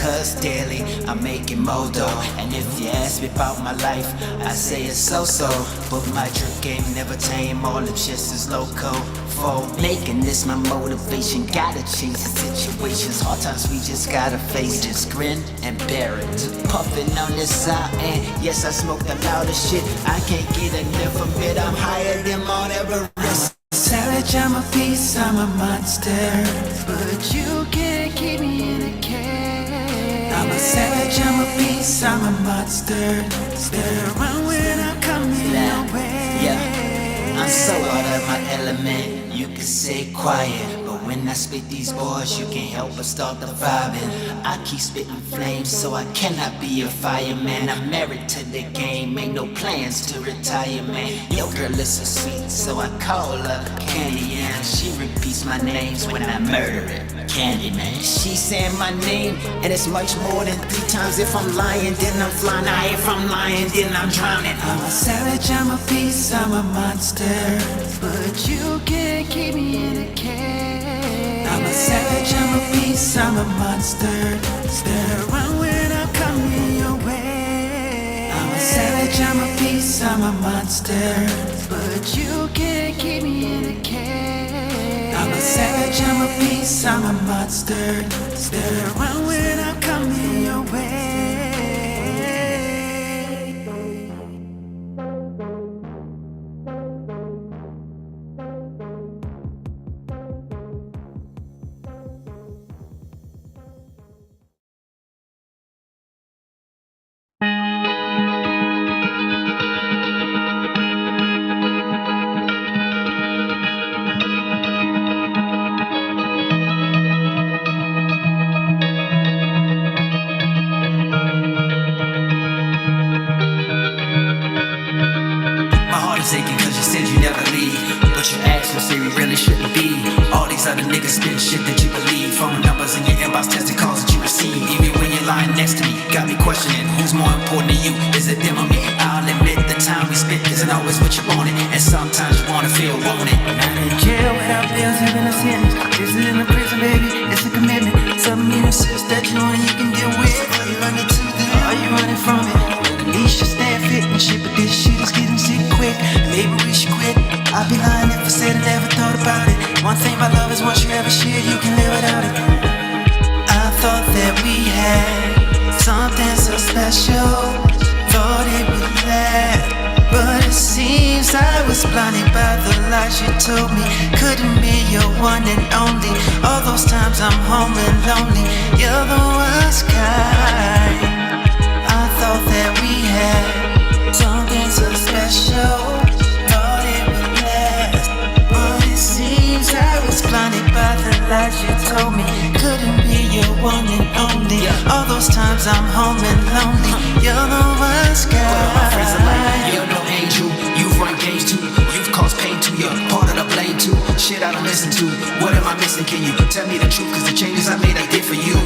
cause daily I'm making more dough. And if you ask me about my life, I say it's so-so. But my drip game never tame, all them shits is loco. For making this my motivation, gotta change the situations. Hard times we just gotta face, just grin and bear it. Puffin' on this side, and yes, I smoke the loudest shit. I can't get enough of it, I'm higher than Mount Everest. Savage, I'm a beast, I'm a monster, but you can't keep me in a cage. I'm a savage, I'm a beast, I'm a monster. Better run when I'm coming your way. Yeah, I'm so out of my element, you can say quiet, but when I spit these bars, you can't help but start the vibing. I keep spitting flames, so I cannot be a fireman. I'm married to the game, ain't no plans to retire, man. Your girl is so sweet, so I call her Candy, and she repeats my names when I murder it. Candyman. She saying my name, and it's much more than 3 times. If I'm lying, then I'm flying. If I'm lying, then I'm drowning. I'm a savage, I'm a beast, I'm a monster, but you can't keep me in a cage. I'm a savage, I'm a beast, I'm a monster. Better run when I'm coming your way. I'm a savage, I'm a beast, I'm a monster, but you can't keep me in a cage. I'm a savage, I'm a beast, I'm a monster. Better run when I'm coming your way. Other niggas spit shit that you believe. Phone numbers in your inbox, testing calls that you receive. Even when you're lying next to me, got me questioning who's more important to you. Is it them or me? I'll admit the time we spit isn't always what you wanted, and sometimes you wanna feel wanted. Not in jail without bills, even a sentence. This isn't a prison, baby, it's a commitment. Something you insist that you know you can deal with. Are you running to them? Are you running from it? At least you stand fit and shit, but this shit is getting sick quick. Maybe we should quit. I'd be lying if I said I never thought about it. One thing about love is once you have a shit, you can live without it. I thought that we had something so special, thought it would last, but it seems I was blinded by the lies you told me. Couldn't be your one and only. All those times I'm home and lonely, you're the worst kind. I thought that we had something so special, I was blinded by the lies you told me. Couldn't be your one and only. All those times I'm home and lonely, you're the worst guy. Well, my friends are like, you're no angel. You've run games too, you've caused pain too. You're part of the blame too. Shit I don't listen to. What am I missing? Can you tell me the truth? Cause the changes I made I did for you.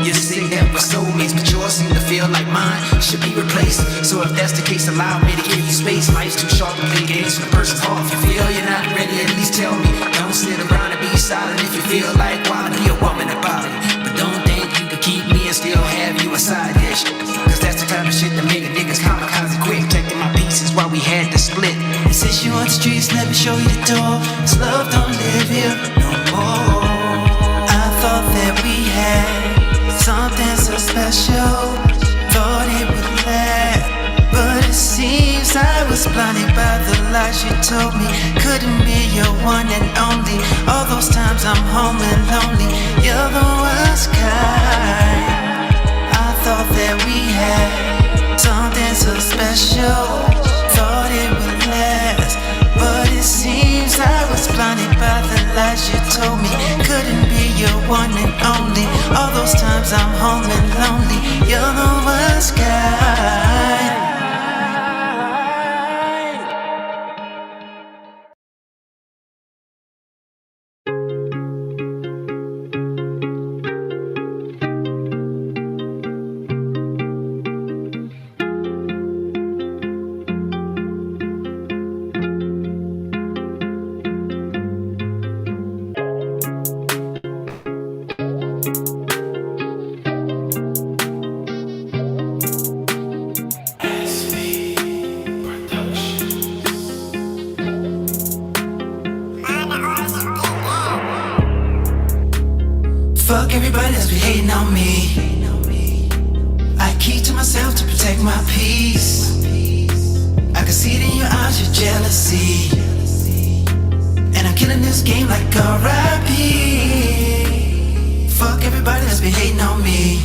You say that we're soulmates, but yours seem to feel like mine should be replaced. So if that's the case, allow me to give you space. Life's too short to play games with a person's heart. If you feel you're not ready, at least tell me. Don't sit around and be silent. If you feel like why be a woman about it, but don't think you can keep me and still have you a side dish. Cause that's the kind of shit that make a niggas kamikaze quick. Protecting my pieces while we had to split. And since you on the streets, let me show you the door. Cause love don't live here no more. I thought that we had something so special, thought it would last, but it seems I was blinded by the lies you told me. Couldn't be your one and only. All those times I'm home and lonely, you're the worst kind. I thought that we had something so special, thought it would last, but it seems I was blinded by the lies you told me. Couldn't be your one and only. All those times I'm home and lonely, you're the worst guy. everybody that's be hating on me. I keep to myself to protect my peace. I can see it in your eyes, your jealousy. And I'm killing this game like R.I.P. Fuck everybody that's be hating on me.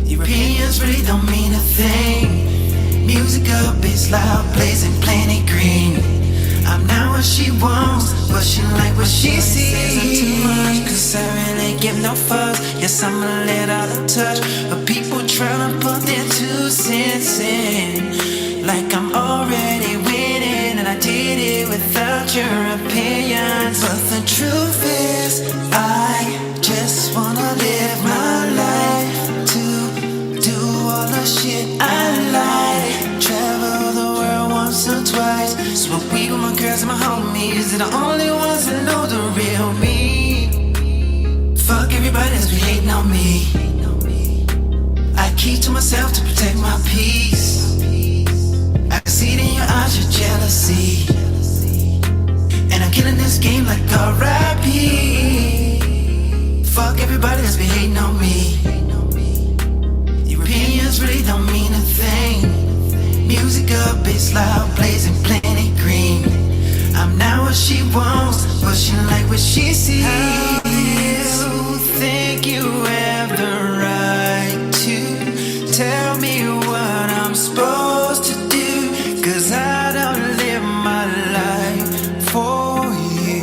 Your opinions really don't mean a thing. Music up, it's loud, blazing planet green. I'm not what she wants, but she like what she sees. I'm too much, cause I really give no fucks. Yes, I'm a little out of touch, but people tryna put their 2 cents in. Like I'm already winning, and I did it without your opinions. But the truth is, I just wanna live my life to do all the shit I like. Travel the world once or twice. Smoke weed with my girls and my homies. They're the only ones that know the real me. Fuck everybody that's be hating on me. I keep to myself to protect my peace. I can see it in your eyes, your jealousy. And I'm killing this game like R.I.P. Fuck everybody that's be hating on me. Your opinions really don't mean a thing. Music up, it's loud, blazing planet green. I'm not what she wants, but she like what she sees. How do you think you have the right to tell me what I'm supposed to do? Cause I don't live my life for you.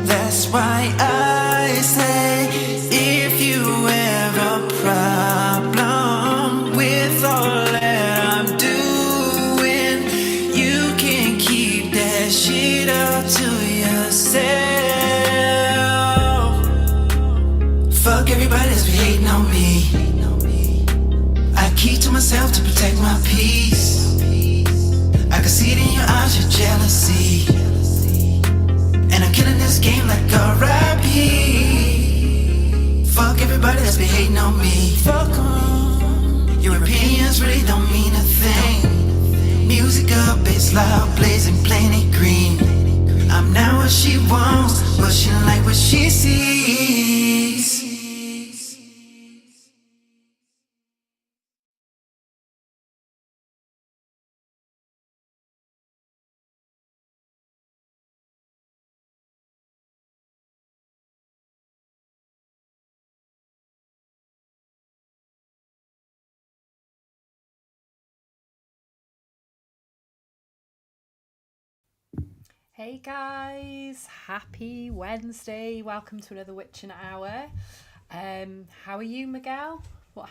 That's why I say, if you have a problem with all that I'm doing, you can keep that shit up to yourself. Fuck everybody that's be hating on me. I keep to myself to protect my peace. I can see it in your eyes, your jealousy. And I'm killing this game like R.I.P. Fuck everybody that's be hating on me. Fuck 'em. Your opinions really don't mean a thing. Music up, it's loud, blazing planet green. I'm not what she wants, but she like what she sees. Hey guys, happy Wednesday. Welcome to another Witchin Hour. How are you, Miguel?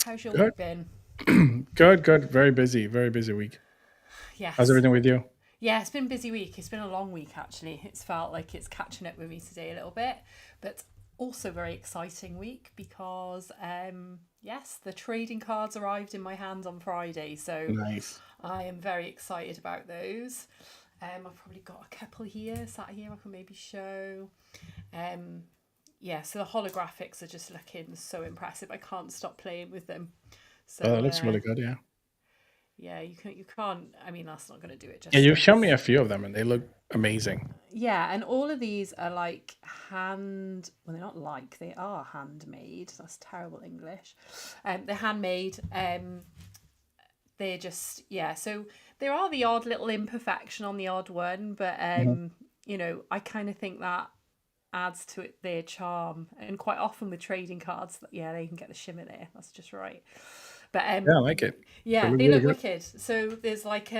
How's your Good, week been? good, good. Very busy week. How's Yes. everything with you? Yeah, it's been a busy week. It's been a long week actually. It's felt like it's catching up with me today a little bit, but also very exciting week because yes, the trading cards arrived in my hands on Friday, so Nice. I am very excited about those. I've probably got a couple here, sat here I can maybe show. Um, yeah, so the holographics are just looking so impressive. I can't stop playing with them. Oh, So that looks really good. Yeah. yeah, you can't. I mean, that's not going to do it Yeah, you've shown me justice. a few of them, and they look amazing. Yeah, and all of these are like well, they're not like, they are handmade. That's terrible English. They're handmade. They're just, yeah. So there are the odd little imperfection on the odd one, but Mhm. I kind of think that adds to it their charm. And quite often with trading cards, yeah, they can get the shimmer there. That's just right. But Yeah, I like it. They yeah, look they really look good. wicked. So there's like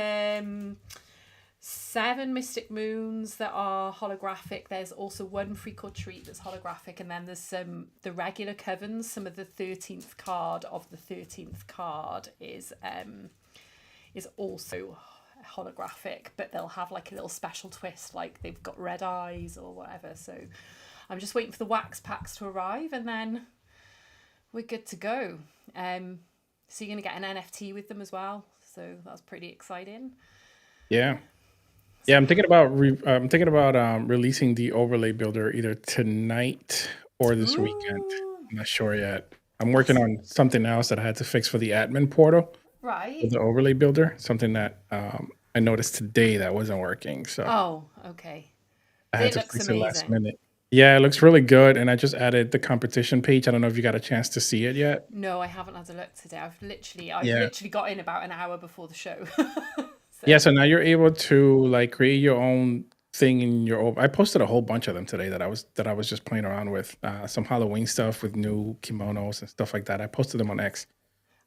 7 Mystic Moons that are holographic. There's also one Freak or Treat that's holographic, and then there's some the regular covens. Some of the 13th card of the 13th card is also holographic, but they'll have like a little special twist, like they've got red eyes or whatever. So I'm just waiting for the wax packs to arrive, and then we're good to go. So you're gonna get an NFT with them as well. So that's pretty exciting. Yeah, yeah. So I'm thinking about releasing the overlay builder either tonight or this weekend. ooh, I'm not sure yet. I'm working that's on something else that I had to fix for the admin portal for right. the overlay builder. Something that I noticed today that wasn't working, so Oh, okay. I had It to looks fix it last amazing. minute. Yeah, it looks really good, and I just added the competition page. I don't know if you got a chance to see it yet. No, I haven't had a look today. I've Yeah. literally got in about an hour before the show. Yeah, So, so now you're able to, like, create your own thing in your own I posted a whole bunch of them today that I was just playing around with, some Halloween stuff with new kimonos and stuff like that. I posted them on X.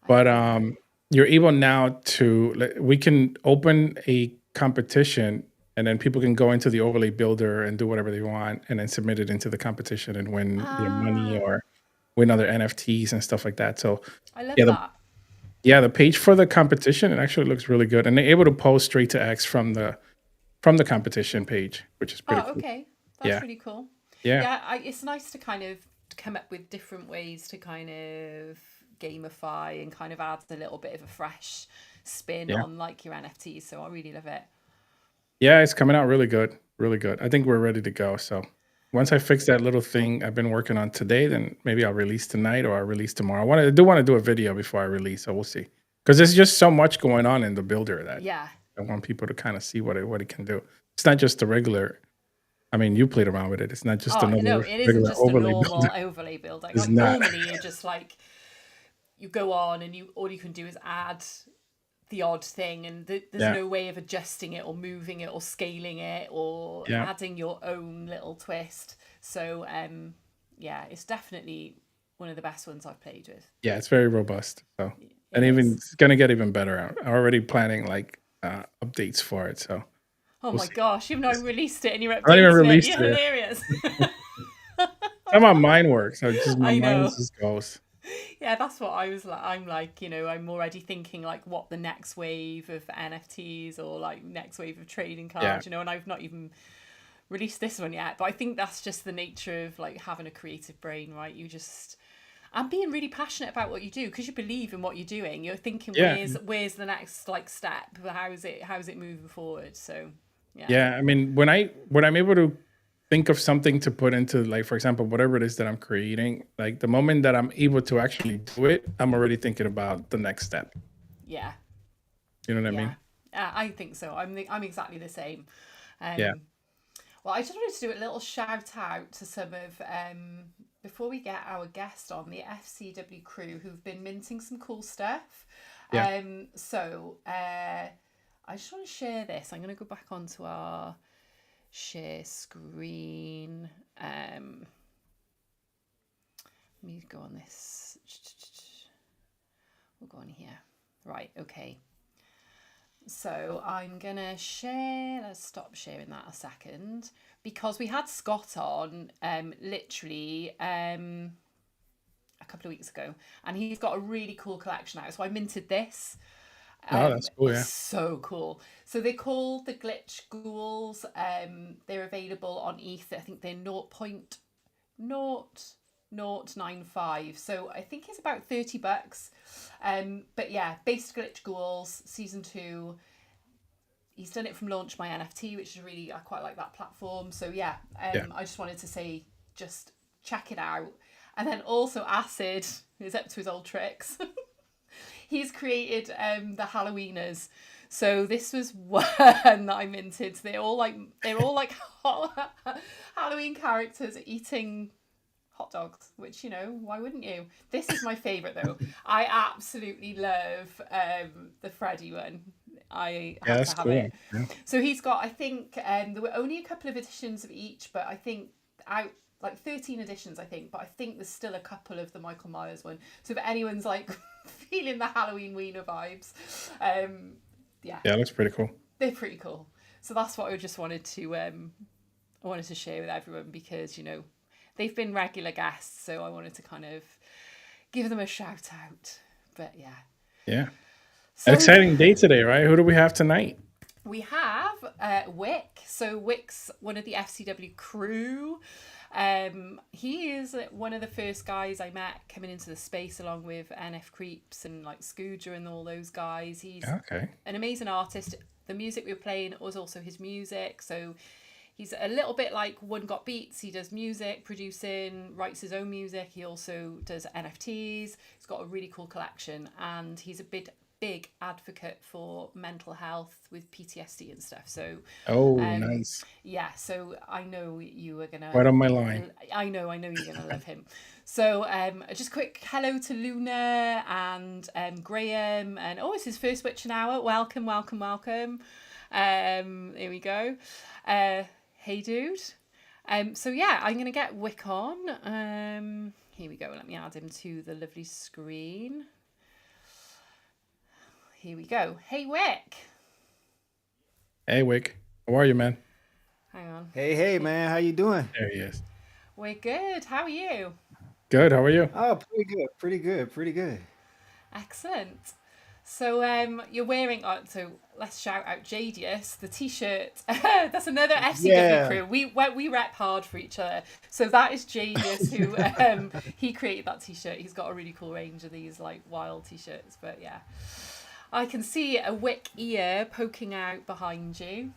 I But, love that. you're able now to like, we can open a competition, and then people can go into the overlay builder and do whatever they want, and then submit it into the competition and win their money Ah, or win other NFTs and stuff like that. So, I love yeah, that. the page for the competition, it actually looks really good, and they're able to post straight to X from the competition page, which is pretty Oh, cool. okay. That's Yeah, really cool. yeah, Yeah, it's nice to kind of come up with different ways to kind of gamify and kind of add a little bit of a fresh spin yeah, on like your NFTs. So I really love it. yeah. It's coming out really good, really good. I think we're ready to go. So once I fix that little thing I've been working on today, then maybe I'll release tonight or I'll release tomorrow. I do want to do a video before I release, so we'll see. Because there's just so much going on in the builder that Yeah. I want people to kind of see what it can do. It's not just the regular. I mean, you played around with it. It's not just Oh, no, another it isn't regular just a overlay builder. normal overlay building. It's Like not. normally you're just like you go on and you all you can do is add the odd thing and there's Yeah, no way of adjusting it or moving it or scaling it or yeah. adding your own little twist. So yeah, it's definitely one of the best ones I've played with. Yeah, it's very robust. So, It and even is. it's gonna get even better. I'm already planning like updates for it. So Oh we'll my see. gosh, you've not released it and you're I haven't even updating it. released You're it. hilarious. Somehow mine works. So just my I mind know. just goes. Yeah, that's what I was like. I'm like, I'm already thinking like what the next wave of NFTs or like next wave of trading Yeah, cards, and I've not even released this one yet. But I think that's just the nature of like having a creative brain, right? And being really passionate about what you do because you believe in what you're doing. You're thinking, yeah, where's the next like step? How is it moving forward? So, yeah, yeah. I mean, when I'm able to think of something to put into, like, for example, whatever it is that I'm creating, like the moment that I'm able to actually do it, I'm already thinking about the next step. yeah, You know what I yeah. mean? I think so. I'm exactly the same. Yeah, Um, Well, I just wanted to do a little shout out to some of, before we get our guest on, the FCW crew who've been minting some cool stuff. yeah. I just want to share this. I'm going to go back onto our share screen. Let me go on this. We'll go on here. Right, okay. So I'm gonna share. Let's stop sharing that a second because we had Scott on literally a couple of weeks ago, and he's got a really cool collection out. So I minted this. Oh, that's cool. It's Yeah. so cool. So they're called the Glitch Ghouls. They're available on ETH. I think they're 0.0095. So I think it's about $30. But yeah, based Glitch Ghouls season 2. He's done it from Launch My NFT, which is really, I quite like that platform. So yeah, Yeah. I just wanted to say, just check it out. And then also Acid is up to his old tricks. He's created the Halloweeners. So this was one that I minted. They're all like Halloween characters eating hot dogs, which why wouldn't you? This is my favorite though. I absolutely love the Freddy one. I Yeah, have that's to have cool. it. Yeah. So he's got, I think there were only a couple of editions of each, but I think out like 13 editions, I think, but I think there's still a couple of the Michael Myers one. So if anyone's like feeling the Halloween Wiener vibes, yeah, Yeah, that's pretty cool. they're pretty cool. So that's what I just wanted to share with everyone because they've been regular guests, so I wanted to kind of give them a shout out. But yeah, Yeah. An so exciting day today, right? Who do we have tonight? we have Wick. So Wick's one of the FCW crew. He is one of the first guys I met coming into the space along with NF Creeps and like Scooger and all those guys. He's Okay. an amazing artist. The music we were playing was also his music. So he's a little bit like One Got Beats. He does music, producing, writes his own music. He also does NFTs. He's got a really cool collection and he's a bit big advocate for mental health with PTSD and stuff. So, Oh, um, nice. yeah, so I know you are gonna. Right on my line. I know you're gonna love him. So, just quick hello to Luna and Graham, and oh, it's his first Witchin Hour. Welcome, welcome, welcome. Here we go. Hey, dude. So yeah, I'm gonna get Wick on. Here we go. Let me add him to the lovely screen. Here we go. Hey, Wick. Hey, Wick. How are you, man? Hang on. Hey, man, how you doing? There he is. We're good. How are you? Good. How are you? Oh, pretty good. Excellent. So you're wearing so let's shout out Jadius, the t-shirt. That's another FCW Yeah, crew. We rep hard for each other. So that is Jadius who he created that t-shirt. He's got a really cool range of these like wild t-shirts. But yeah. I can see a Wick ear poking out behind you.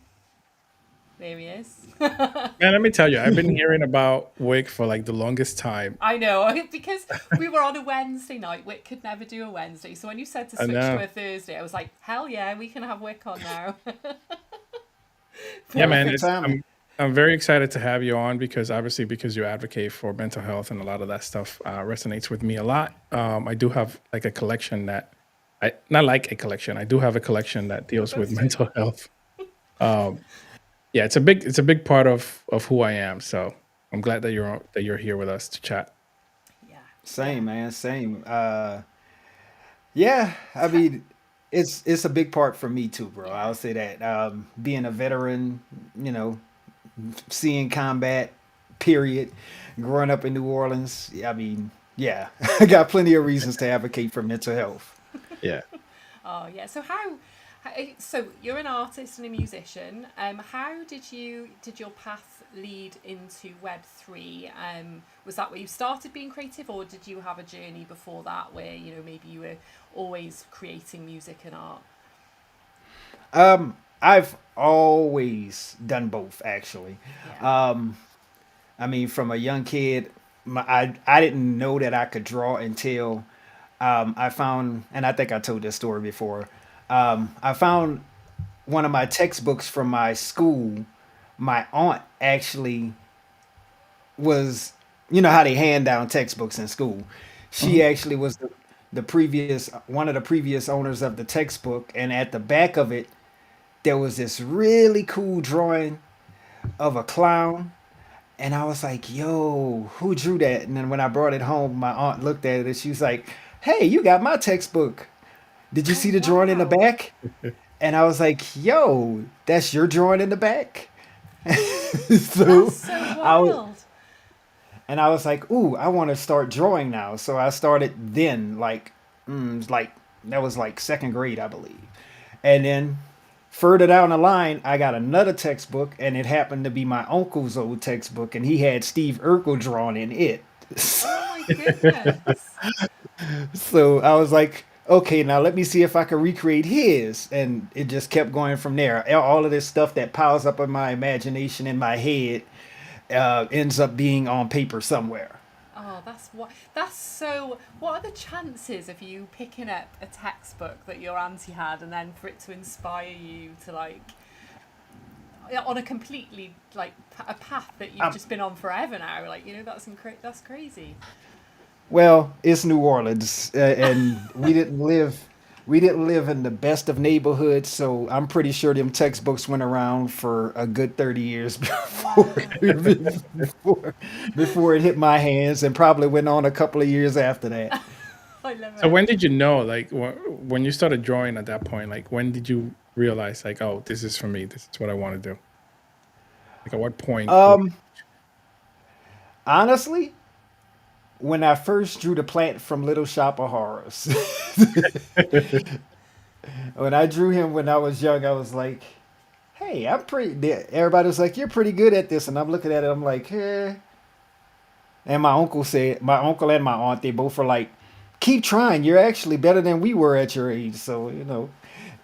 There he is. Man, let me tell you, I've been hearing about Wick for like the longest time. I know, because we were on a Wednesday night. Wick could never do a Wednesday. So when you said to I switch to know. a Thursday, I was like, hell yeah, we can have Wick on now. Yeah, man. perfect timing. I'm very excited to have you on because obviously because you advocate for mental health and a lot of that stuff resonates with me a lot. I do have like a collection that not like a collection. I do have a collection that We deals with both do. mental health. Um, yeah, it's a big part of who I am. So I'm glad that you're here with us to chat. Yeah, yeah. Same, man, same. Yeah, I mean, it's a big part for me too, bro. Yeah. I'll say that. Being a veteran, you know, seeing combat, period, growing up in New Orleans. I mean, yeah, I got plenty of reasons to advocate for mental health. Yeah. Oh, yeah. So so you're an artist and a musician. How did your path lead into Web3? Was that where you started being creative, or did you have a journey before that where, maybe you were always creating music and art? I've always done both, actually. Yeah. Um, I mean, from a young kid, I didn't know that I could draw until I found, and I think I told this story before. I found one of my textbooks from my school. My aunt actually was, you know how they hand down textbooks in school. She Mhm. actually was the previous one of the previous owners of the textbook, and at the back of it, there was this really cool drawing of a clown. And I was like, yo, who drew that? And then when I brought it home, my aunt looked at it and she was like, hey, you got my textbook. Did you Oh, see the drawing in the wow. back? And I was like, yo, that's your drawing in the back? That's So so I was, wild. and I was like, ooh, I want to start drawing now. So I started then, like that was like second grade, I believe. And then further down the line, I got another textbook, and it happened to be my uncle's old textbook, and he had Steve Urkel drawn in it. Oh my goodness. So I was like, okay, now let me see if I can recreate his. And it just kept going from there. All of this stuff that piles up in my imagination in my head ends up being on paper somewhere. Oh, that's so. What are the chances of you picking up a textbook that your auntie had, and then for it to inspire you to like on a completely like a path that you've Um, just been on forever now? Like that's crazy. well, it's New Orleans, and we didn't live in the best of neighborhoods, so I'm pretty sure them textbooks went around for a good 30 years Wow. before before it hit my hands, and probably went on a couple of years after that. I love So it. when did you know, like, when you started drawing at that point, like, when did you realize, like, oh, this is for me. This is what I want to do. Like, at what point? Um, Honestly, when I first drew the plant from Little Shop of Horrors, when I drew him when I was young, I was like, "Hey, I'm pretty." Everybody was like, "You're pretty good at this," and I'm looking at it. I'm like, "Eh." And my uncle and my aunt, they both were like, "Keep trying. You're actually better than we were at your age." So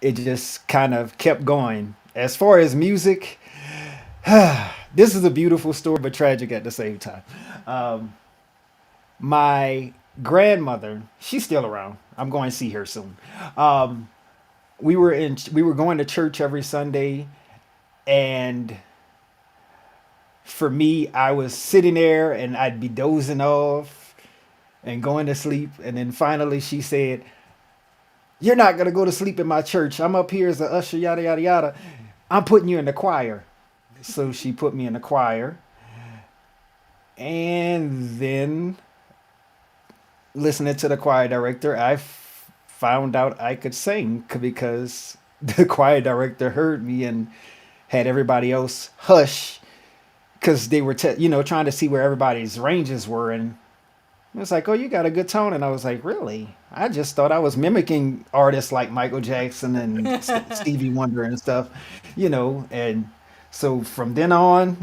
it just kind of kept going. As far as music, this is a beautiful story, but tragic at the same time. Um, my grandmother, she's still around. I'm going to see her soon. Um, we were going to church every Sunday, and for me, I was sitting there and I'd be dozing off and going to sleep, and then finally she said, "You're not gonna go to sleep in my church. I'm up here as a usher, yada yada yada. I'm putting you in the choir." So she put me in the choir, and then listening to the choir director, found out I could sing because the choir director heard me and had everybody else hush because they were, trying to see where everybody's ranges were. And it was like, "Oh, you got a good tone." And I was like, "Really? I just thought I was mimicking artists like Michael Jackson and Stevie Wonder and stuff, And so from then on,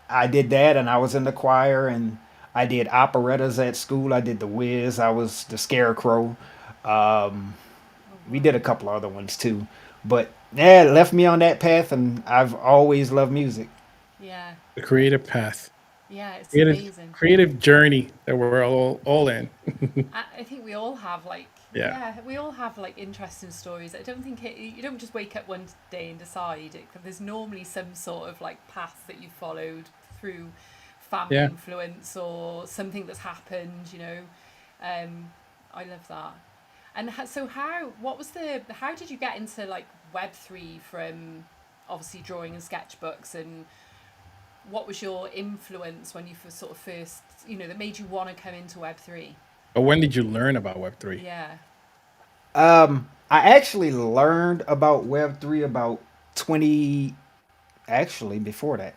I did that, and I was in the choir, and I did operettas at school. I did the Wiz. I was the Scarecrow. Um, Oh we did a wow. couple other ones too, but yeah, it left me on that path, and I've always loved music. Yeah. The creative path, Yeah, it's creative amazing. creative journey that we're all in. I think we all have like, Yeah. yeah, we all have like interesting stories. I don't think you don't just wake up one day and decide. There's normally some sort of like path that you followed through family Yeah. influence or something that's happened. Um, I love that. And so how did you get into like Web3 from obviously drawing and sketchbooks, and what was your influence when you sort of first, that made you want to come into Web3? But when did you learn about Web3? Yeah. I actually learned about Web3 about 20, actually before that.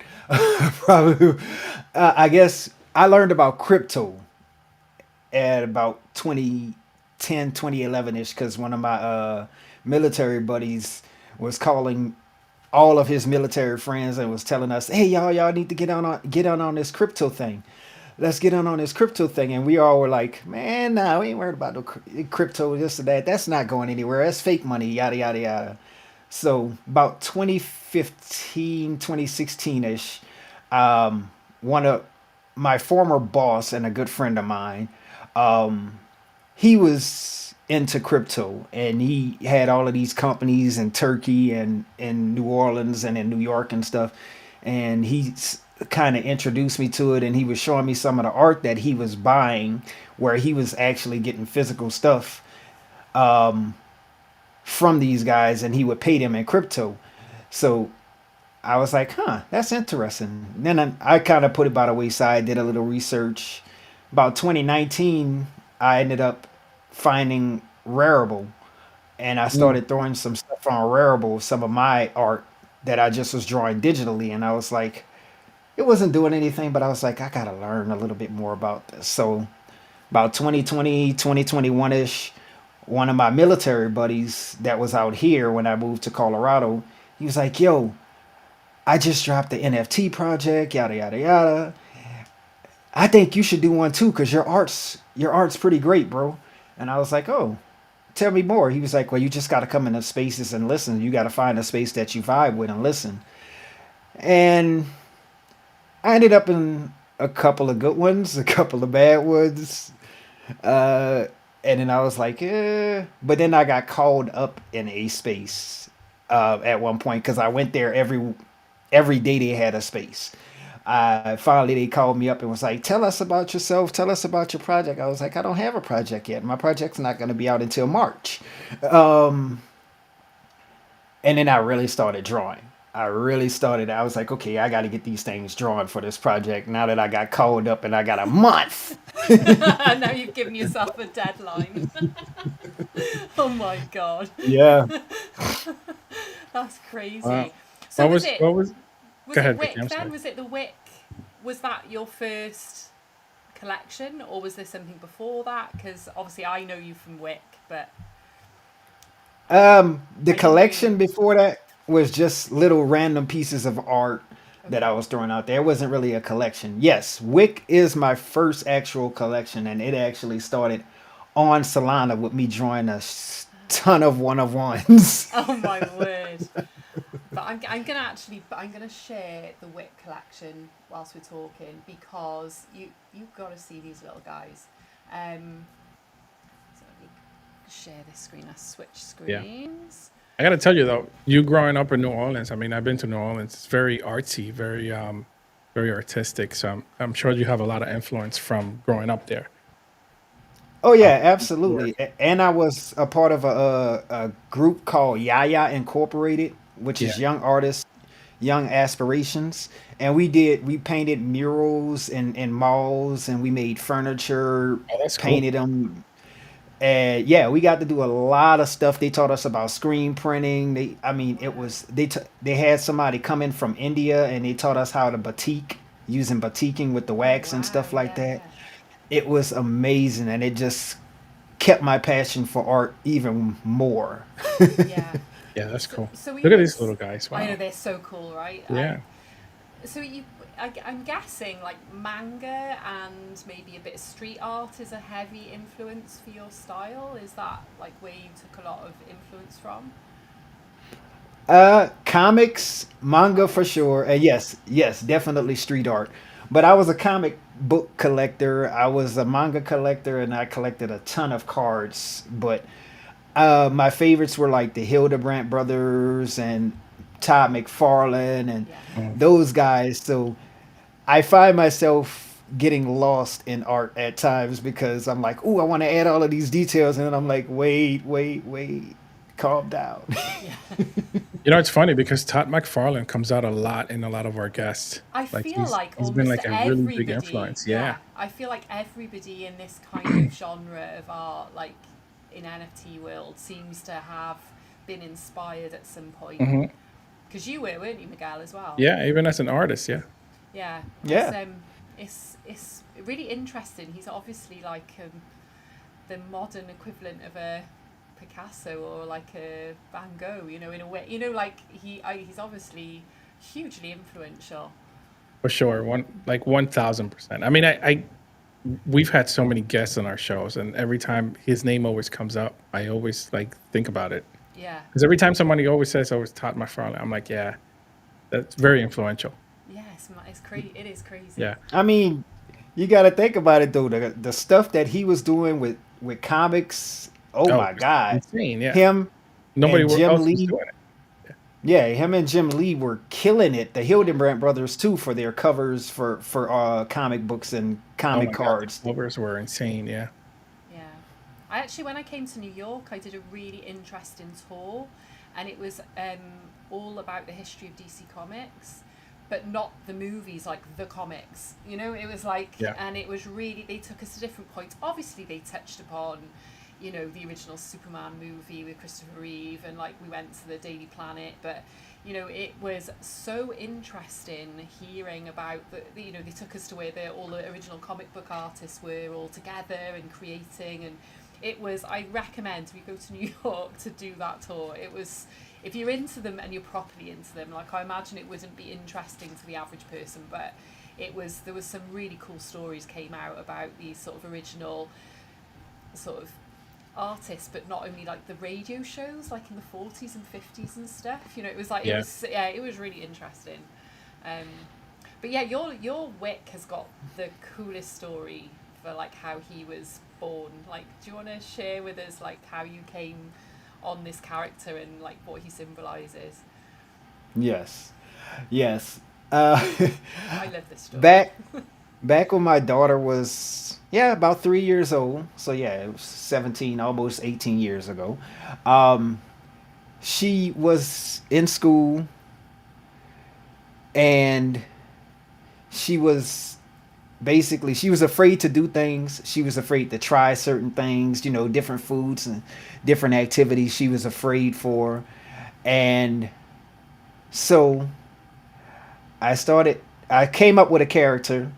Probably, I guess I learned about crypto at about 2010, 2011 ish, because one of my military buddies was calling all of his military friends and was telling us, "Hey, y'all need to get on this crypto thing. Let's get on this crypto thing." And we all were like, "Man, nah, we ain't worried about no crypto, this or that. That's not going anywhere. That's fake money, yada yada yada." So about 2015, 2016ish, one of my former boss and a good friend of mine, he was into crypto, and he had all of these companies in Turkey and in New Orleans and in New York and stuff. And he kind of introduced me to it, and he was showing me some of the art that he was buying, where he was actually getting physical stuff from these guys, and he would pay them in crypto. So I was like, "Huh, that's interesting." And then I kind of put it by the wayside, did a little research. About 2019, I ended up finding Rarible, and I Mm. started throwing some stuff on Rarible, some of my art that I just was drawing digitally. And I was like, it wasn't doing anything, but I was like, I gotta learn a little bit more about this. So about 2020, 2021ish, one of my military buddies that was out here when I moved to Colorado, he was like, "Yo, I just dropped the NFT project, yada yada yada. I think you should do one too, cause your art's pretty great, bro." And I was like, "Oh, tell me more." He was like, "Well, you just got to come into spaces and listen. You got to find a space that you vibe with and listen." And I ended up in a couple of good ones, a couple of bad ones. Uh, and then I was like, eh. But then I got called up in a space at one point because I went there every day they had a space. Finally, they called me up and was like, "Tell us about yourself. Tell us about your project." I was like, "I don't have a project yet. My project's not going to be out until March." Um, and then I really started drawing. I was like, "Okay, I got to get these things drawn for this project now that I got called up and I got a month." Now you've given yourself a deadline. Oh my god. Yeah. That's Wow. crazy. So What was was it what was was Go it ahead, Vicky. Wick I'm then? sorry. Was it the Wick? Was that your first collection, or was there something before that? Because obviously I know you from Wick, but The I didn't know collection you. before that was just little random pieces of art that I Okay. was throwing out there. It wasn't really a collection. Yes, Wick is my first actual collection, and it actually started on Solana with me drawing ton of one of ones. Oh my word. But I'm gonna share the Wick collection whilst we're talking, because you've got to see these little guys. Um, so let me share this screen. I switch Yeah. screens. I got to tell you though, you growing up in New Orleans, I mean, I've been to New Orleans. It's very artsy, very artistic. So I'm sure you have a lot of influence from growing up there. Oh yeah, Work. absolutely. And I was a part of a group called Yaya Incorporated, which Yeah. is young artists, young aspirations. And we painted murals in malls, and we made furniture, Oh, that's cool. painted them. And yeah, we got to do a lot of stuff. They taught us about screen printing. I mean, it was they had somebody come in from India, and they taught us how to batik, using batiking with the Oh wax and wow, stuff like yeah, that. yeah, It was amazing, and it just kept my passion for art even more. yeah. Yeah, that's So cool. so Look you at would. these little guys. I know Wow. they're so cool, right? Yeah. So I'm guessing like manga and maybe a bit of street art is a heavy influence for your style. Is that like where you took a lot of influence from? Comics, manga for Comics. sure, and yes, definitely street art. But I was a comic book collector. I was a manga collector, and I collected a ton of cards. But my favorites were like the Hildebrandt brothers and Todd McFarlane and Yeah. Mm. those guys. So I find myself getting lost in art at times because I'm like, "Ooh, I want to add all of these details," and then I'm like, wait, calm down." Yeah. You know, it's funny because Todd McFarlane comes out a lot in a lot of our guests. I Like feel like he's been almost like a really big everybody, influence. Yeah. yeah, I feel like everybody in this kind of genre of art, like in NFT world, seems to have been inspired at some point. Hmm. Because you were, weren't you, Miguel, as well? Yeah, even as an artist, yeah. Yeah, Yeah. it's really interesting. He's obviously like the modern equivalent of a Picasso or like a Van Gogh, you know, in a way. You know, like he's obviously hugely influential. For sure. 1000%. I mean, we've had so many guests on our shows, and every time his name always comes up, I always like think about it. Yeah, Because every time somebody always says, "Oh, it's Todd McFarlane," I'm like, yeah, that's very influential. yeah, it's crazy. It is crazy. Yeah. I mean, you got to think about it though. The stuff that he was doing with comics. Oh Oh, my it's God, insane. Yeah. him Nobody and Jim else was Lee. doing it. Yeah, him and Jim Lee were killing it. The Yeah, Hildebrandt brothers too for their covers for comic books and Oh comic my God, the cards. covers were insane. Yeah. yeah. I actually, when I came to New York, I did a really interesting tour, and it was all about the history of DC Comics, but not the movies, like the comics. You know, it was like, Yeah. and it was really, they took us to different points. Obviously, they touched upon, you know, the original Superman movie with Christopher Reeve, and like we went to the Daily Planet, but you know, it was so interesting hearing about you know, they took us to where all the original comic book artists were all together and creating, and it was, I recommend if you go to New York to do that tour. It was, if you're into them and you're properly into them, like I imagine it wouldn't be interesting to the average person, but there was some really cool stories came out about these sort of original sort of artists, but not only like the radio shows like in the 40s and 50s and stuff, you know, it was like, Yeah. it was really interesting. um but yeah, your Wick has got the coolest story for like how he was born. Like, do you want to share with us like how you came on this character and like what he symbolizes? Yes, yes. Uh, I love this story. back back when my daughter was about 3 years old. So yeah, it was 17, almost 18 years ago. Um, she was in school, and she was she was afraid to do things. She was afraid to try certain things, different foods and different activities she was afraid for. And so I came up with a character,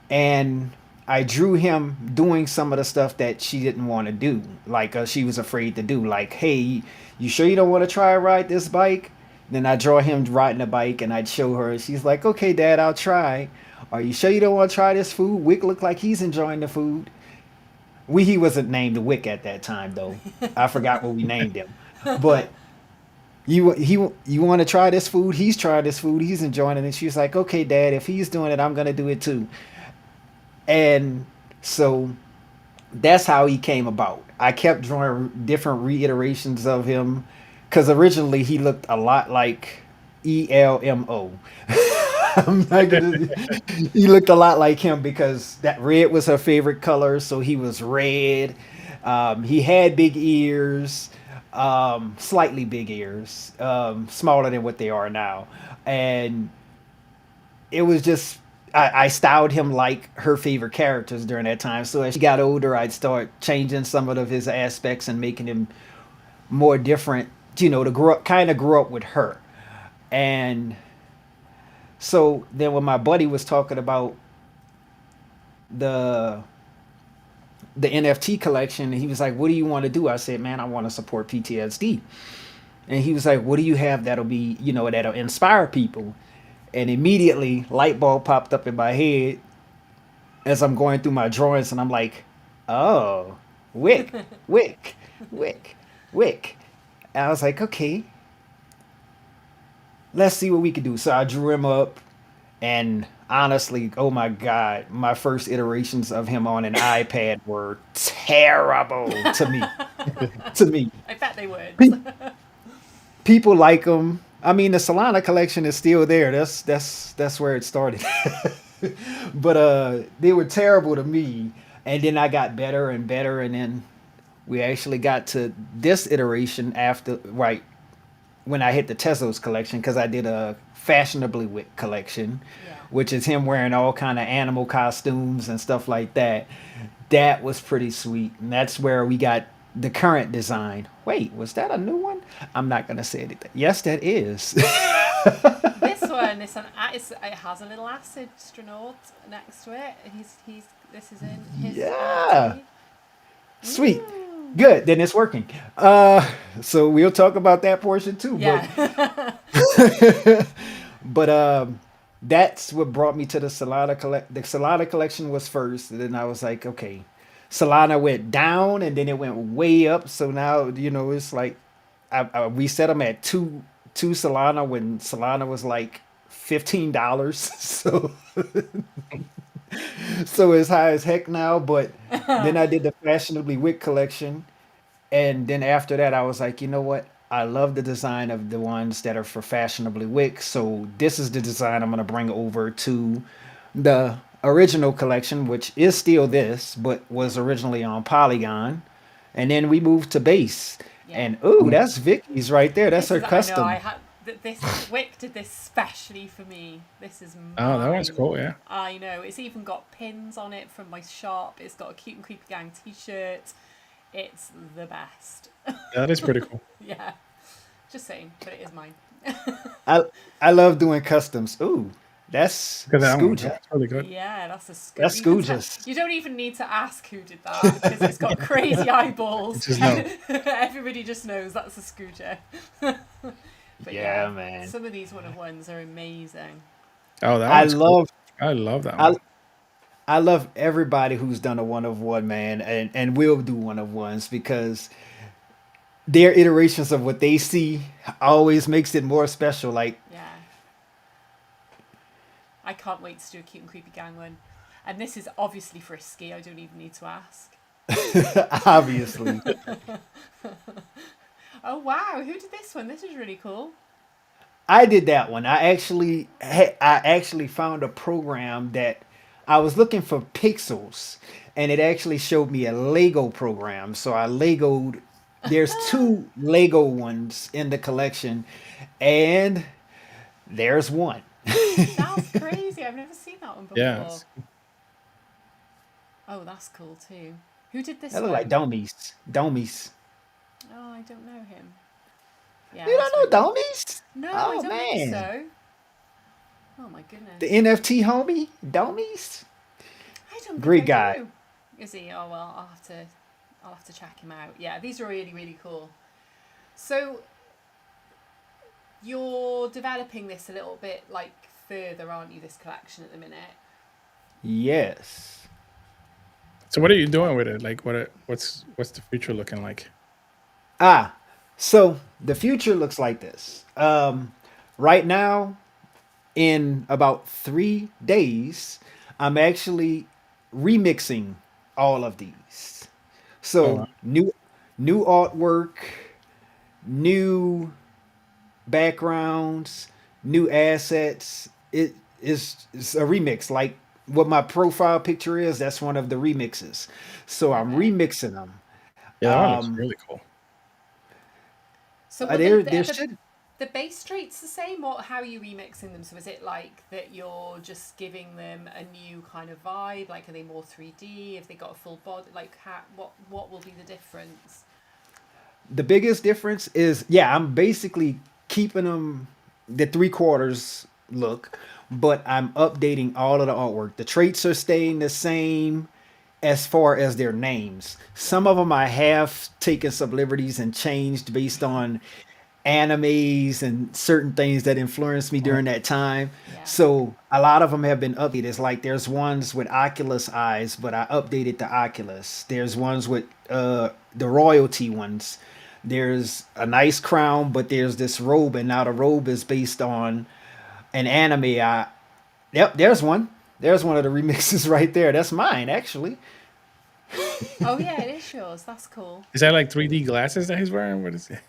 and I drew him doing some of the stuff that she didn't want to do, like she was afraid to do. Like, hey, you sure you don't want to try ride this bike? Then I draw him riding a bike, and I'd show her. She's like, okay, Dad, I'll try. Are you sure you don't want to try this food? Wick looked like he's enjoying the food. He wasn't named Wick at that time though. I forgot what we named him, but you want to try this food? He's tried this food. He's enjoying it. And she's like, okay, Dad, if he's doing it, I'm gonna do it too. And So that's how he came about. I kept drawing different reiterations of him because originally he looked a lot like ELMO. I'm not gonna. He looked a lot like him because that red was her favorite color, so he was red. He had big ears, slightly big ears, smaller than what they are now, and it was just I styled him like her favorite characters during that time. So as she got older, I'd start changing some of his aspects and making him more different. To grow up with her, and so then when my buddy was talking about the the NFT collection, he was like, "What do you want to do?" I said, "Man, I want to support PTSD." And he was like, "What do you have that'll be that'll inspire people?" And immediately, light bulb popped up in my head as I'm going through my drawings, and I'm like, "Oh, Wick, Wick, Wick, Wick." And I was like, "Okay, let's see what we could do." So I drew him up, and honestly, oh my god, my first iterations of him on an iPad were terrible to me. To me, I bet they would. Pe- people like him. I mean, the Solana collection is still there. That's where it started. But they were terrible to me, and then I got better and better, and then we actually got to this iteration after right when I hit the Tezos collection because I did a fashionably wit collection, Yeah. which is him wearing all kind of animal costumes and stuff like that. That was pretty sweet, and that's where we got the current design. Wait, was that a new one? I'm not gonna say anything. Yes, that is. It has a little acid astronaut next to it. This is in his Yeah, NFT. sweet. Ooh. Good, then it's working. So we'll talk about that portion too. But Yeah. but that's what brought me to the Solana collect. The Solana collection was first, and then I was like, okay, Solana went down, and then it went way up. So now it's like we set them at two Solana when Solana was like $15. So so it's high as heck now. But then I did the fashionably wit collection, and then after that, I was like, you know what? I love the design of the ones that are for fashionably wick. So this is the design I'm gonna bring over to the original collection, which is still this, but was originally on Polygon. And then we moved to base. Yeah. And ooh, that's Vicky's right there. That's her I know. I custom. had this Wick did this specially for me. This is Oh, that one's mine. cool. Yeah. I know. It's even got pins on it from my shop. It's got a Cute and Creepy Gang T-shirt. It's the best. That is pretty cool. Yeah. Just saying, but it is mine. I I love doing customs. Ooh, that's Look at that one. Scooja. That's really good. Yeah, that's a scoop. That's Scooja's. You don't even need to ask who did that because it's got crazy eyeballs. Just know. Everybody just knows that's a Scooja. But Yeah, yeah, man. some of these one of ones are amazing. Oh, that I one's cool. love I love that I one. I love everybody who's done a one of one, man, and will do one of ones because their iterations of what they see always makes it more special. Like Yeah, I can't wait to do a Cute and Creepy Gang one. And this is obviously frisky. I don't even need to ask. obviously. Oh wow, who did this one? This is really cool. I did that one. I actually found a program that I was looking for pixels, and it actually showed me a Lego program. So I Legoed. There's two Lego ones in the collection, and there's one. That's crazy. I've never seen that one Yeah. before. Oh, that's cool too. Who did this That look like one? Domies. Domies. Oh, I don't know him. Yeah, You that's don't know really cool. Domies? No, I Oh don't think man, so. Oh my the goodness. NFT homie, Domies. I don't think Great I guy. do. Is he? Oh well, I'll have to check him out. Yeah, these are really, really cool. So you're developing this a little bit like further, aren't you, this collection at the minute? Yes. So what are you doing with it? Like, what's the future looking like? Ah, so the future looks like this. Right now, in about 3 days, I'm actually remixing all of these. Oh, wow. So new artwork, new backgrounds, new assets. It's a remix. Like what my profile picture is, that's one of the remixes. So Love I'm it. remixing them. Yeah, that one looks really cool. So will There the should. the bass straights the same, or how are you remixing them? So is it like that you're just giving them a new kind of vibe? Like, are they more 3D? Have they got a full body? Like, how what will be the difference? The biggest difference is, yeah, I'm basically keeping them the three quarters look, but I'm updating all of the artwork. The traits are staying the same as far as their names. Yeah, Some of them I have taken some liberties and changed based on animes and certain things that influenced me Mhm. during that time. yeah. So a lot of them have been updated. It's like there's ones with Oculus eyes, but I updated the Oculus. There's ones with the royalty ones. There's a nice crown, but there's this robe, and now the robe is based on an anime. Yep, there's one. There's one of the remixes right there. That's mine, actually. Oh yeah, it is yours. That's cool. Is that like 3D glasses that he's wearing? What is it?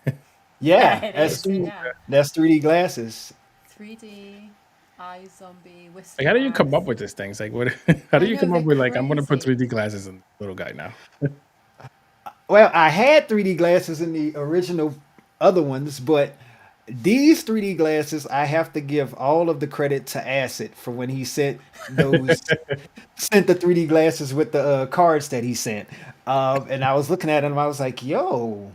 Yeah, Yeah, it That's is. cool. Yeah, 3D glasses. 3D, eye zombie, Like, whistling how do you come up eyes. with these things? Like, what? How do I you know come up they're with like, I'm gonna put crazy. 3D glasses in little guy now? Well, I had 3D glasses in the original other ones, but these 3D glasses, I have to give all of the credit to Acid for when he sent the 3D glasses with the cards that he sent. And I was looking at them, I was like, yo,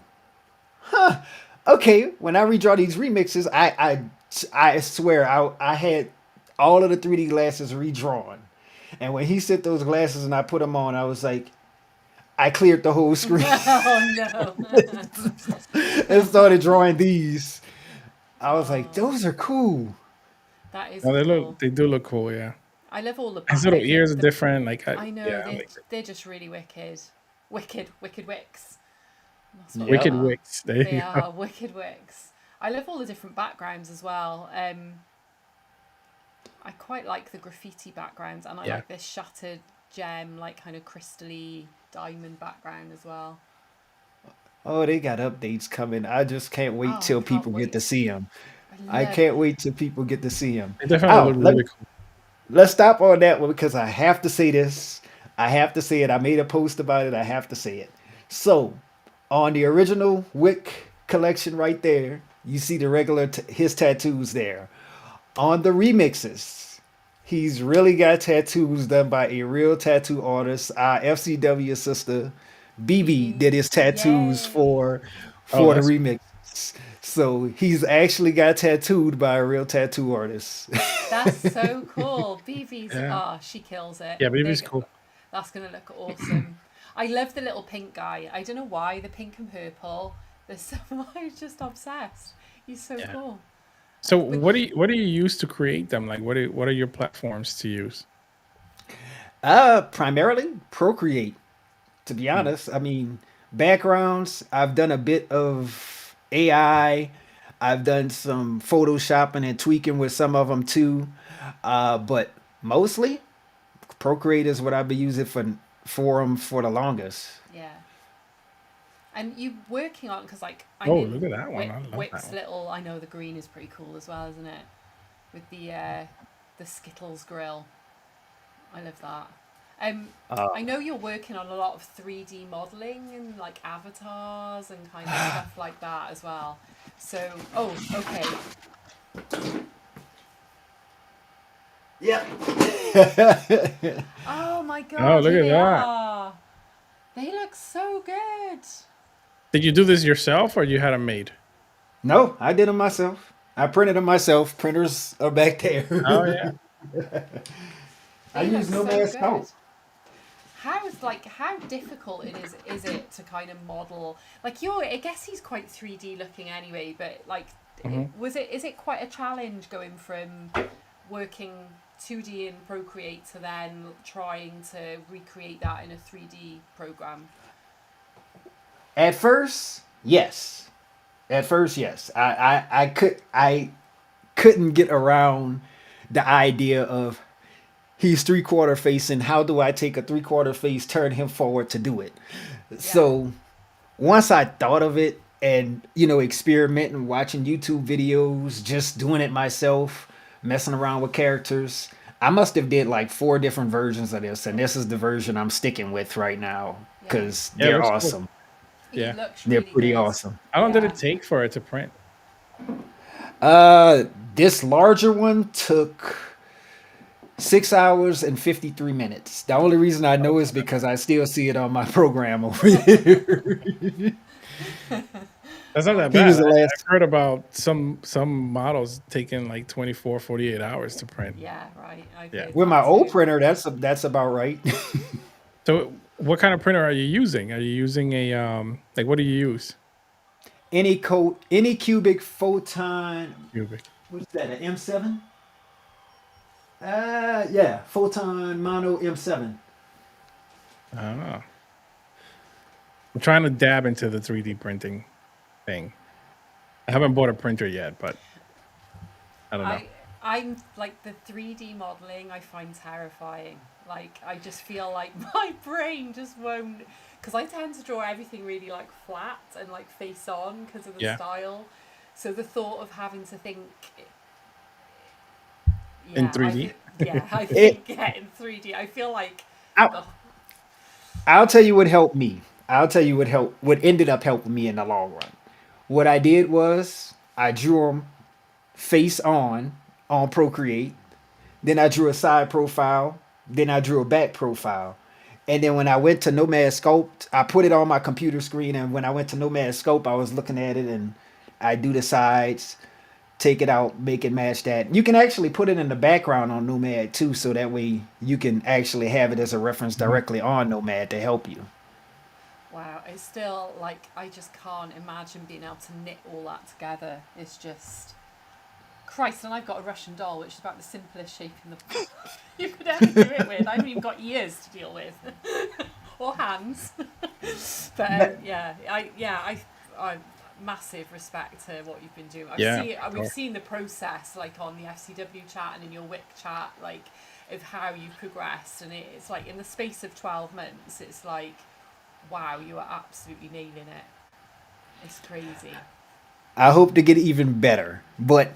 okay. When I redraw these remixes, I swear I had all of the 3D glasses redrawn. And when he sent those glasses and I put them on, I was like, I cleared the whole screen Oh no. and started drawing these. I was like, Oh, those are cool. that is No, cool. they do look cool. Yeah, I love all the his back, little like ears are the. different. Like, I know yeah, I like they're just really wicked, wicked wicks. That's what they Yep. Wicked are. Wicks. There They you go. are wicked wicks. I love all the different backgrounds as well. I quite like the graffiti backgrounds, and I Yeah, like this shattered gem, like kind of crystally diamond background as well. Oh, they got updates coming. I just can't wait Oh, I till can't people get to wait. see them. I I love. can't wait till people get to see them. they definitely Oh, look really cool. let's stop on that one because I have to say this. I have to say it. I made a post about it. I have to say it. So, on the original Wick collection right there, you see the regular his tattoos there. On the remixes, he's really got tattoos done by a real tattoo artist. Our FCW sister BB BB. did his tattoos Yay. Oh, for the that's remixes. So he's actually got tattooed by a real tattoo artist. That's so cool. BB's, yeah, oh, she kills it. yeah. Baby's cool. That's going to look awesome. I love the little pink guy. I don't know why, the pink and purple. There's so, I'm just obsessed. He's so Yeah. cool. So But what do you use to create them? Like, what are your platforms to use? Primarily Procreate, to be Mm. honest. I mean, backgrounds, I've done a bit of AI. I've done some photoshopping and tweaking with some of them too. But mostly Procreate is what I've been using for them for the longest. yeah. And you working on, because like I'm Oh, in look at that one. I love that Wick's one. little, I know the green is pretty cool as well, isn't it? With the Skittles grill. I love that. I know you're working on a lot of 3D modeling and like avatars and kind of stuff like that as well. So, oh, okay. Yeah. Oh my Oh, god, look here at they that. are. They look so good. Did you do this yourself or you had them made? No, I did them myself. I printed them myself. Printers are back Oh there. yeah. I They look use no so man's good. count. How difficult is it to kind of model, like, you're, I guess he's quite 3D looking anyway, but like Hmm. is it quite a challenge going from working 2D in Procreate to then trying to recreate that in a 3D program? At first, yes. At first, yes. I couldn't get around the idea of he's 3/4 facing. How do I take a 3/4 face, turn him forward to do it? So once I thought of it and, experimenting, watching YouTube videos, just doing it myself, messing around with characters, I must have did like 4 different versions of this, and this is the version I'm sticking with right now Yeah. because Yeah, it they're looks cool. awesome. He Yeah. looks They're really pretty good. awesome. How long did Yeah. it take for it to print? This larger one took 6 hours and 53 minutes. The only reason I know is because I still see it on my program over here. That's not that He bad. was the I've last. heard about some models taking like 24, 48 hours to print. Yeah, right. I've Yeah. heard With that my old too. printer, that's about right. So what kind of printer are you using? Are you using a like what do you use? Any cubic photon. Cubic. What's that? An M7? Yeah, photon mono M7. I don't know. I'm trying to dab into the 3D printing thing. I haven't bought a printer yet, but I don't know. I'm like the 3D modeling I find terrifying. Like I just feel like my brain just won't, because I tend to draw everything really like flat and like face on because of the Yeah. style. So the thought of having to think, In yeah, 3D? I It, think in 3D, I feel like, I, oh, I'll tell you what helped me. I'll tell you what ended up helping me in the long run. What I did was I drew them face on Procreate. Then I drew a side profile. Then I drew a back profile. And then when I went to Nomad Sculpt, I put it on my computer screen. And when I went to Nomad Sculpt, I was looking at it and I do the sides, take it out, make it match that. You can actually put it in the background on Nomad too, so that way you can actually have it as a reference directly on Nomad to help you. wow, it's still like, I just can't imagine being able to knit all that together. It's just, Christ, and I've got a Russian doll, which is about the simplest shape in the you could ever do it with. I haven't even got ears to deal with, or hands. But I massive respect to what you've been doing. We've seen the process, like on the FCW chat and in your Wick chat, like of how you've progressed, and it's like in the space of 12 months, it's like, wow, you are absolutely nailing it. It's crazy. I hope to get even better. But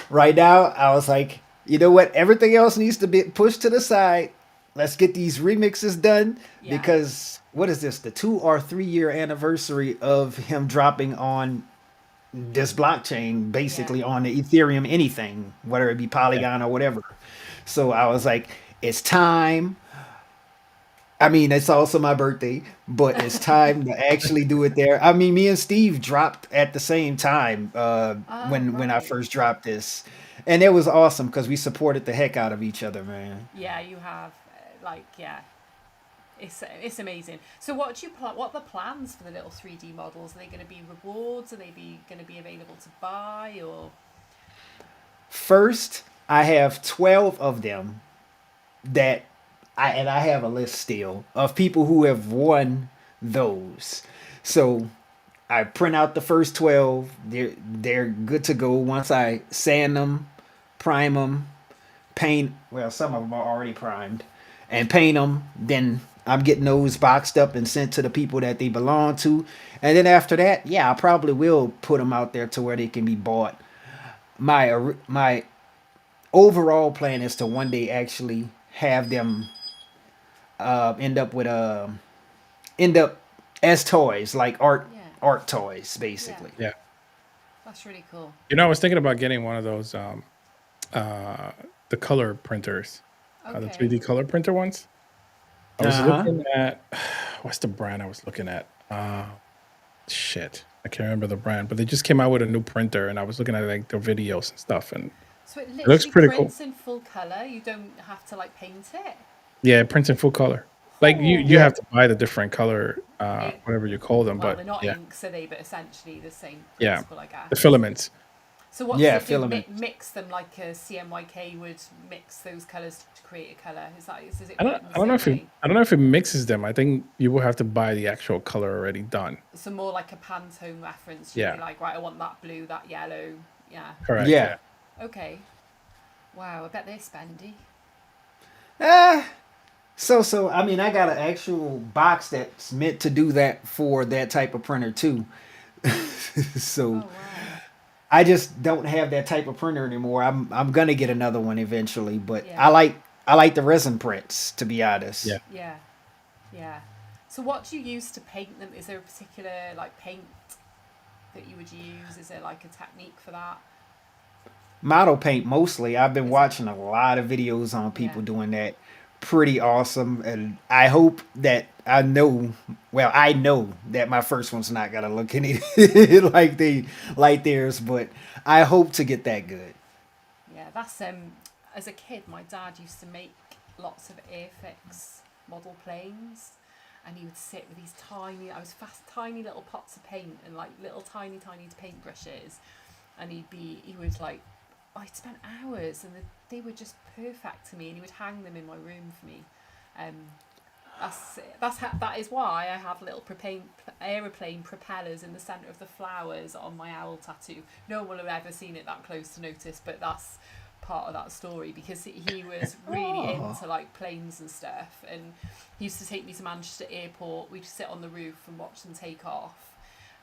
right now, I was like, you know what? Everything else needs to be pushed to the side. Let's get these remixes done Yeah. because what is this? The 2 or 3 year anniversary of him dropping on this blockchain, basically Yeah. on the Ethereum anything, whether it be Polygon or whatever. So I was like, it's time. I mean, it's also my birthday, but it's time to actually do it there. I mean, me and Steve dropped at the same time Oh, when I right. first dropped this, and it was awesome because we supported the heck out of each other, man. Yeah, you have. Yeah, it's amazing. So, what do you what are the plans for the little 3D models? Are they going to be rewards? Are they going to be available to buy or? First, I have 12 of them that I have a list still of people who have won those. So I print out the first 12. They're good to go once I sand them, prime them, paint. Well, some of them are already primed, and paint them. Then I'm getting those boxed up and sent to the people that they belong to. And then after that, yeah, I probably will put them out there to where they can be bought. My overall plan is to one day actually have them end up with end up as toys, like Yeah, art toys, yeah, basically. Yeah. that's really cool. I was thinking about getting one of those the color printers. The Okay. 3D color printer ones. I was Uh huh. looking at what's the brand I was looking at? Shit. I can't remember the brand, but they just came out with a new printer and I was looking at like their videos and stuff and So it it looks literally pretty cool. prints in full color. You don't have to like paint it. Yeah, it prints in full color. Like you Oh, Yeah. have to buy the different color, it, whatever you call them, well, but they're not yeah, inks, are they? But essentially the same yeah, principle, I the guess. filaments. So what does Yeah, it do? filament. Mix them like a CMYK would mix those colors to create a color. Does it I don't work in the I don't know same if it way? I don't know if it mixes them. I think you will have to buy the actual color already done. So more like a Pantone reference. You'd be Yeah, like, right, I want that blue, that yellow. Yeah. correct. Yeah. Yeah. Okay. Wow, I bet they're spendy. So I mean, I got an actual box that's meant to do that for that type of printer too. So Oh wow. I just don't have that type of printer anymore. I'm gonna get another one eventually, but Yeah. I like the resin prints, to be Yeah. honest. Yeah. Yeah. So what do you use to paint them? Is there a particular like paint that you would use? Is there like a technique for that? Model paint mostly. I've been Is it? watching a lot of videos on Yeah. people doing that. Pretty awesome, and I hope that I know that my first one's not gonna look any like theirs, but I hope to get that good. Yeah, that's as a kid my dad used to make lots of Airfix model planes and he would sit with these tiny little pots of paint and like little tiny paintbrushes and he would like I'd spent hours and they were just perfect to me and he would hang them in my room for me. Um, that is why I have little aeroplane propellers in the centre of the flowers on my owl tattoo. No one will have ever seen it that close to notice, but that's part of that story because he was really into like planes and stuff, and he used to take me to Manchester Airport. We'd sit on the roof and watch them take off.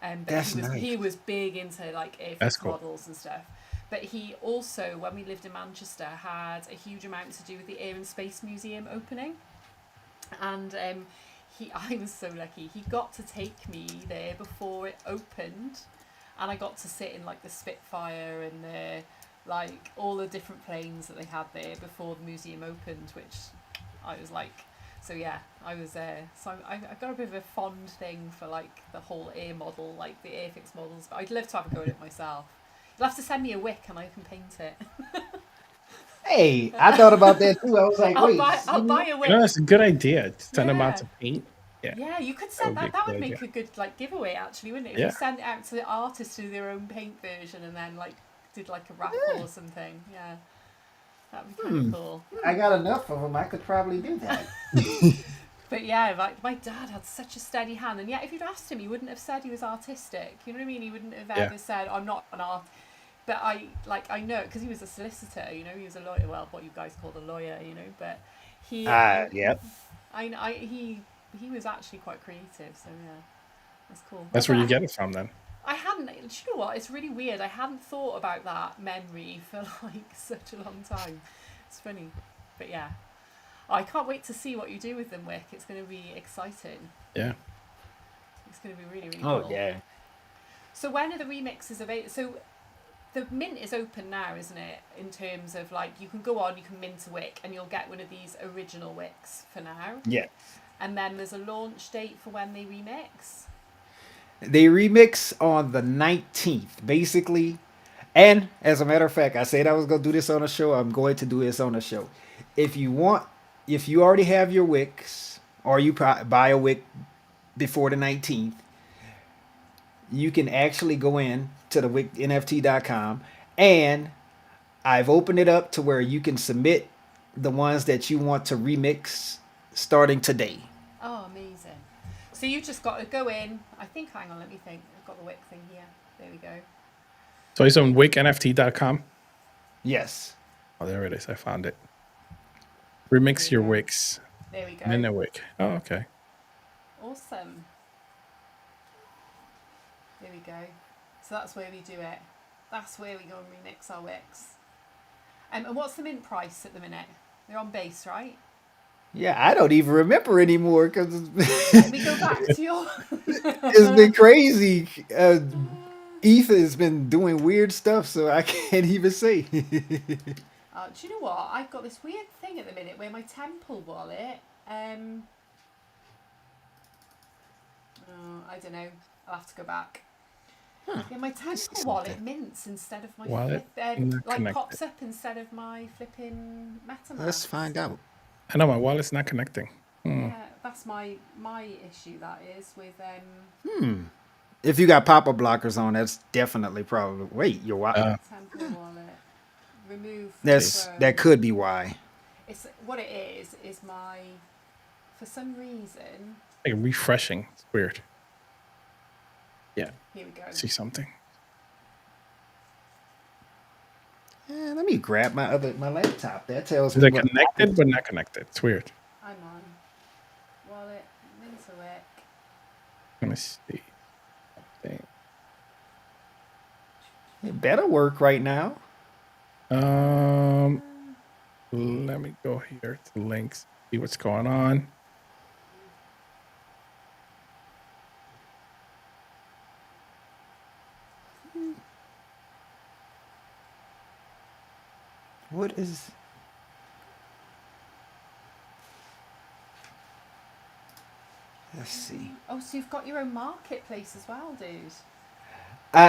But That's he nice. was big into like That's Airfix cool. models and stuff. But he also, when we lived in Manchester, had a huge amount to do with the Air and Space Museum opening. And I was so lucky. He got to take me there before it opened, and I got to sit in like the Spitfire and the like all the different planes that they had there before the museum opened, which I was like, so yeah, I was there. So I got a bit of a fond thing for like the whole air model, like the Airfix models. But I'd love to have a go at it myself. You'll have to send me a wick and I can paint it. Hey, I thought about that too. I was like, wait, I'll buy a You know, wick. that's a good idea. Send them out Yeah. to paint. Yeah, Yeah, you could that send would be that. a That cool would idea. make a good like giveaway, actually, wouldn't it? If you Yeah. sent it out to the artists to do their own paint version and then like did like a raffle or something. Yeah, that'd be kind of cool. I got enough of them. I could probably do that. But yeah, like my dad had such a steady hand, and yet if you'd asked him, he wouldn't have said he was artistic. You know what I mean? He wouldn't have Yeah. ever said, "I'm not an art." But I know because he was a solicitor. You know, he was a lawyer. Well, what you guys call a lawyer. You know, but he Yep. he was actually quite creative. So yeah, that's cool. That's where you get it from then. I hadn't. Do you know what? It's really weird. I hadn't thought about that memory for like such a long time. It's funny, but yeah. I can't wait to see what you do with them, Wick. It's going to be exciting. Yeah. It's going to be really, really Oh cool. yeah. So when are the remixes available? So the mint is open now, isn't it? In terms of like, you can go on, you can mint a Wick, and you'll get one of these original Wicks for now. Yeah. And then there's a launch date for when they remix. They remix on the 19th, basically. And as a matter of fact, I said I was gonna do this on a show. I'm going to do this on a show. If you want, if you already have your Wix, or you buy a Wix before the 19th, you can actually go in to the wixnft.com, and I've opened it up to where you can submit the ones that you want to remix starting today. Oh, amazing. So you just got to go in. I think, hang on, let me think. I've got the Wick thing here. There we go. So it's on wicnft.com. Yes. Oh, there it is. I found it. Remix your Yeah. Wix. There we go. And then a Wick. Oh, okay. Awesome. There we go. So that's where we do it. That's where we go and remix our Wicks. And what's the mint price at the minute? They're on base, right? Yeah, I don't even remember anymore because Let me go back to your. it's been crazy. Ethan has been doing weird stuff, so I can't even say. Do you know what? I've got this weird thing at the minute where my Temple wallet. I don't know. I'll have to go back. Yeah, my Temple wallet mints instead of my Wallet not like connected. pops up instead of my flipping MetaMask. Let's find out. I know my wallet's not connecting. Yeah, that's my issue. That is with If you got pop-up blockers on, that's definitely probably. Wait, your wallet. Temple wallet. Remove. That could be why. It's what it is my. For some reason, Like refreshing. It's weird. Yeah. here we go. See something. Let me grab my laptop. That tells Is me it what. connected but not connected? It's weird. I'm on. Wallet, Mintowick. Let me see. Thing. It better work right now. Let me go here to links. See what's going on. What is? Let's see. Oh, so you've got your own marketplace as well, dude.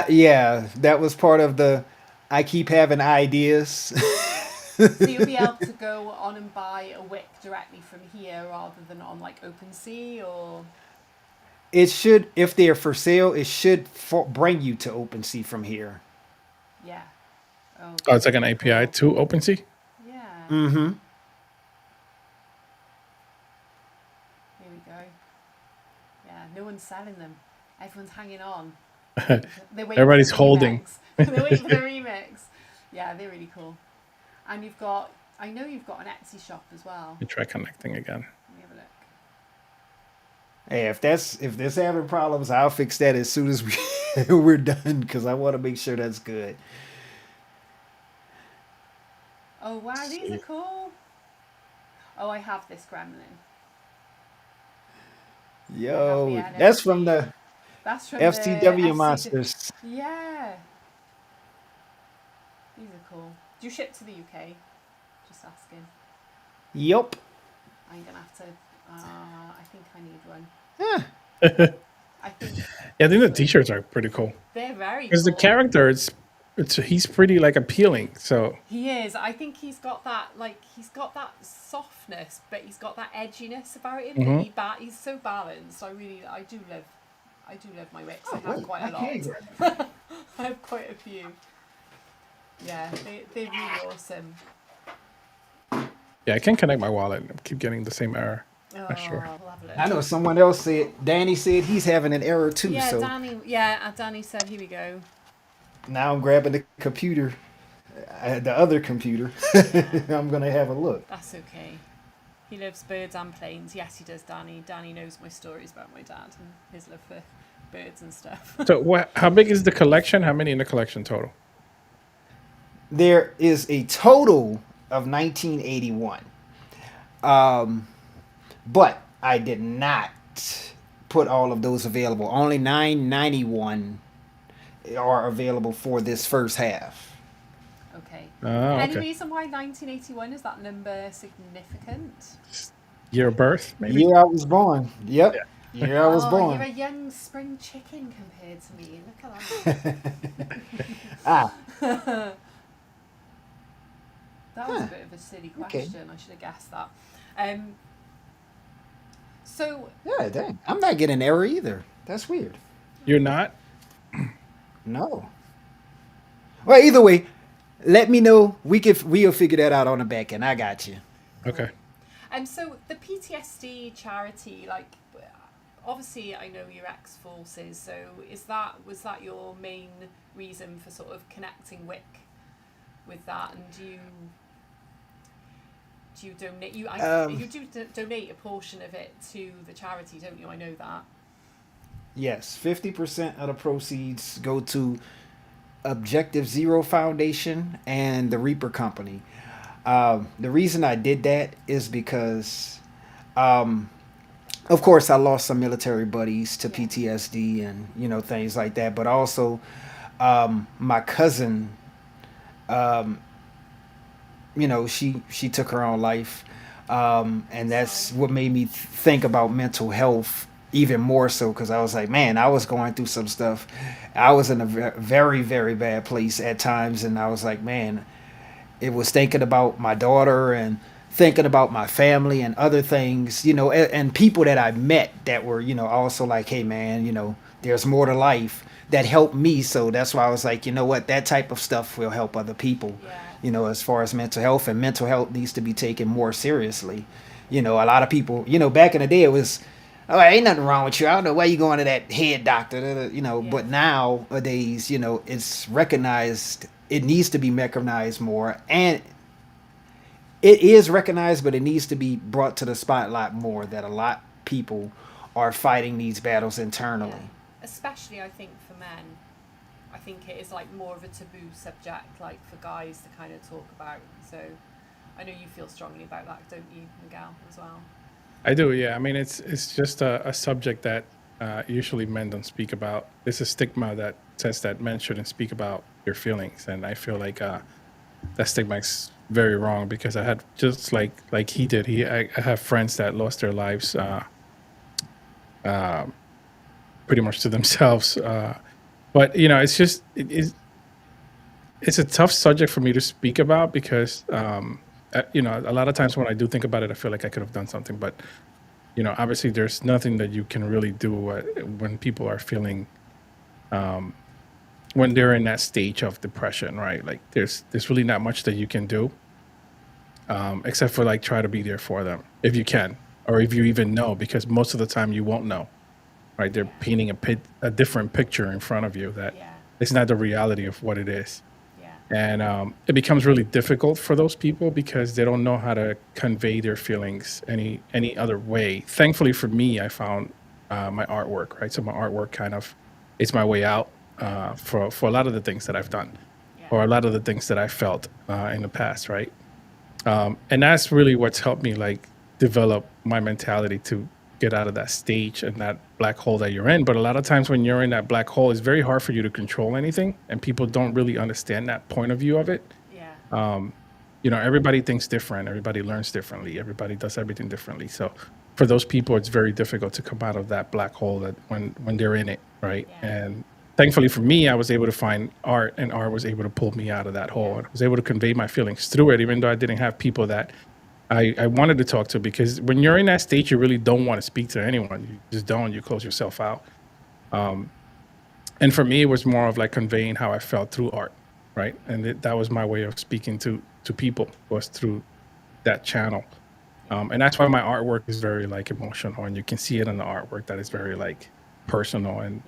Yeah, that was part of the. I keep having ideas. So you'll be able to go on and buy a wick directly from here rather than on like OpenSea or. It should, if they're for sale, it should bring you to OpenSea from here. Yeah. Oh, Oh, it's like an API cool. to OpenSea? Yeah. Mm-hmm. Here we go. Yeah, no one's selling them. Everyone's hanging on. They're waiting Everybody's for the holding. remix. They're waiting for the remix. Yeah, they're really cool. And I know you've got an Etsy shop as well. Let me try connecting again. Let me have a look. Hey, if that's having problems, I'll fix that as soon as we're done because I want to make sure that's good. Oh wow, these are cool. Oh, I have this gremlin. Yo, I have the that's from NFT. the That's from FCW the monsters. Yeah. These are cool. Do you ship to the UK? Just asking. Yup. I'm gonna have to. I think I need one. Huh. I think Yeah, I think the t-shirts are pretty cool. they're very Because cool. the character, he's pretty like appealing. So He is. I think he's got that softness, but he's got that edginess about him. Mhm. He's so balanced. I do love my wicks. I Oh, have wait, quite I a can't lot. grab it. I have quite a few. Yeah, they're really awesome. yeah, I can't connect my wallet. I keep getting the same error. Oh, Not sure. we'll have a look. I know someone else said, Danny said he's having an error too. Yeah, So Danny said, here we go. now I'm grabbing the computer, the other computer. I'm going to have a look. That's okay. He loves birds and planes. Yes, he does, Danny. Danny knows my stories about my dad and his love for birds and stuff. So how big is the collection? How many in the collection total? There is a total of 1981. But I did not put all of those available. Only 991 are available for this first half. Okay. Oh, Any okay. reason why 1981 is that number significant? Year of birth, maybe? Year I was born. Yep. Year I was You're born. a young spring chicken compared to me. Look at that. Ah, That was a Huh. bit of a silly Okay. question. I should have guessed that. So yeah, dang. I'm not getting an error either. That's weird. You're not? No. Well, either way, let me know. We'll figure that out on the back end. I got you. Okay. So the PTSD charity, like, obviously I know you're ex-forces, so was that your main reason for sort of connecting WIC with that? And do you donate? You do donate a portion of it to the charity, don't you? I know that. Yes, 50% of the proceeds go to Objective Zero Foundation and the Reaper Company. The reason I did that is because, of course, I lost some military buddies to PTSD and things like that. But also, my cousin, she took her own life, and that's what made me think about mental health even more so, because I was like, man, I was going through some stuff. I was in a very, very bad place at times, and I was like, man, it was thinking about my daughter and thinking about my family and other things, and people that I met that were, also like, hey, man, there's more to life, that helped me. So that's why I was like, you know what, that type of stuff will help other people, as far as mental health, and mental health needs to be taken more seriously. A lot of people, back in the day, it was, oh, ain't nothing wrong with you. I don't know why you going to that head doctor, but nowadays, it's recognized it needs to be mechanized more, and it is recognized, but it needs to be brought to the spotlight more that a lot of people are fighting these battles Yeah. internally. Especially, I think, for men. I think it is like more of a taboo subject, like for guys to kind of talk about. So I know you feel strongly about that, don't you, Miguel, as well? I do, yeah. I mean, it's just a subject that usually men don't speak about. There's a stigma that says that men shouldn't speak about their feelings, and I feel like that stigma is very wrong because I had just like he did. I have friends that lost their lives pretty much to themselves. But it's just it's a tough subject for me to speak about because a lot of times when I do think about it, I feel like I could have done something, but obviously there's nothing that you can really do when people are feeling when they're in that stage of depression, right? Like there's really not much that you can do except for like try to be there for them if you can, or if you even know, because most of the time you won't know, right? They're painting a different picture in front of you that Yeah. it's not the reality of what it is. Yeah. And it becomes really difficult for those people because they don't know how to convey their feelings any other way. Thankfully for me, I found my artwork, right? So my artwork kind of it's my way out for a lot of the things that I've done, Yeah. or a lot of the things that I felt in the past, right? And that's really what's helped me like develop my mentality to get out of that stage and that black hole that you're in. But a lot of times when you're in that black hole, it's very hard for you to control anything, and people don't really understand that point of view of it. Yeah. Everybody thinks different, everybody learns differently, everybody does everything differently. So for those people, it's very difficult to come out of that black hole that when they're in it, right? Yeah. And thankfully for me, I was able to find art, and art was able to pull me out of that hole, Yeah. and I was able to convey my feelings through it, even though I didn't have people that I wanted to talk to, because when you're in that state, you really don't want to speak to anyone. You just don't. You close yourself out. And for me, it was more of like conveying how I felt through art, right? And that was my way of speaking to people, was through that channel. And that's why my artwork is very like emotional, and you can see it in the artwork that is very like personal. And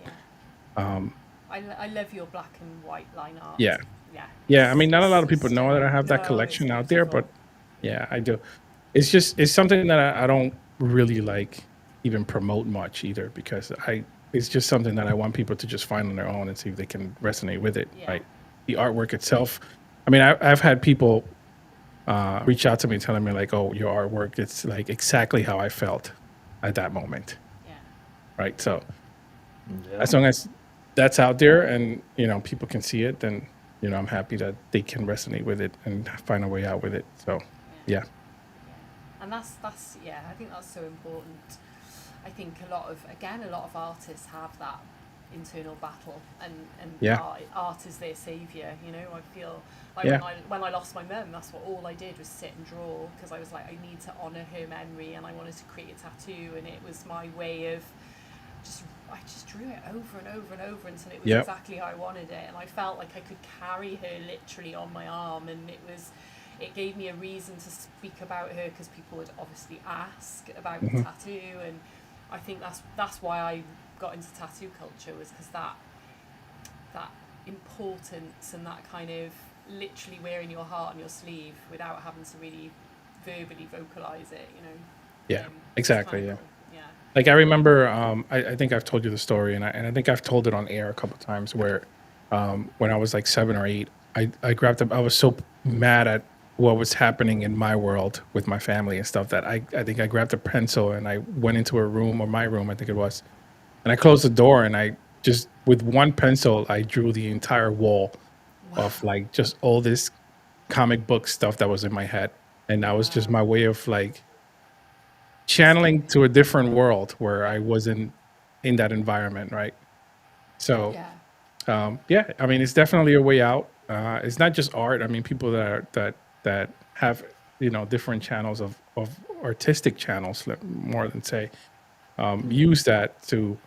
Yeah. I love your black and white line art. yeah, Yeah. yeah. I mean, not a lot of It's people know that I stunning. have that No, it's collection out there, beautiful. but yeah, I do. It's something that I don't really like even promote much either, because it's just something that I want people to just find on their own and see if they can resonate with it. Yeah. Right. The artwork itself. I mean, I've had people reach out to me telling me like, "Oh, your artwork, it's like exactly how I felt at that moment." Yeah. Right. So Yeah. as long as that's out there and people can see it, then I'm happy that they can resonate with it and find a way out with it. So yeah. And that's yeah, I think that's so important. I think a lot of artists have that internal battle, and Yeah. art is their savior. I feel like Yeah. when I lost my mum, that's what all I did was sit and draw, because I was like, I need to honor her memory, and I wanted to create a tattoo, and it was my way of I just drew it over and over and over until it was Yep. exactly how I wanted it, and I felt like I could carry her literally on my arm, and it gave me a reason to speak about her, because people would obviously ask about the tattoo, and I think that's why I got into tattoo culture, was because that importance and that kind of literally wearing your heart on your sleeve without having to really verbally vocalize it, Yeah, it's exactly. kind Yeah. of cool. Yeah. Like I remember, I think I've told you the story, and I think I've told it on air a couple of times, where when I was like 7 or 8, I grabbed up. I was so mad at what was happening in my world with my family and stuff that I think I grabbed a pencil and I went into a room, or my room, I think it was, and I closed the door, and I just with one pencil I drew the entire wall of like just all this comic book stuff that was in my head, and that was just my way of like channeling to a different world where I wasn't in that environment, right? So, Yeah. yeah, I mean, it's definitely a way out. It's not just art. I mean, people that have different channels of artistic channels, more than say, use that to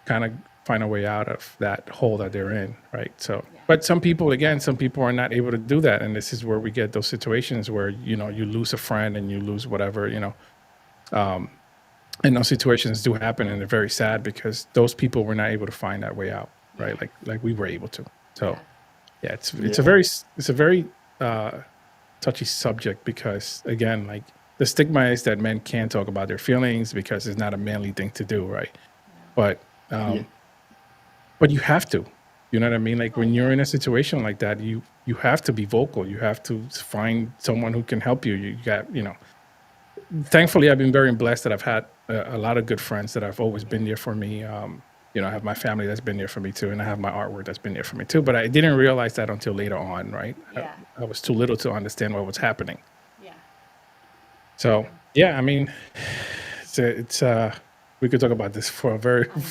kind of find a way out of that hole that they're in, right? So, but some people are not able to do that, and this is where we get those situations where you lose a friend and you lose whatever, and those situations do happen, and they're very sad because those people were not able to find that way out, right? Like we were able to. So, Yeah, it's a Yeah. very uh, touchy subject because again, like the stigma is that men can't talk about their feelings because it's not a manly thing to do, right? But Yeah. but you have to. You know what I mean? Like Oh when you're yeah. in a situation like that, you have to be vocal. You have to find someone who can help you. You got, thankfully I've been very blessed that I've had a lot of good friends that have always Yeah. been there for me. I have my family that's been there for me too, and I have my artwork that's been there for me too. But I didn't realize that until later on, right? Yeah. I was too little to understand what was happening. Yeah. So yeah, I mean, we could talk about this I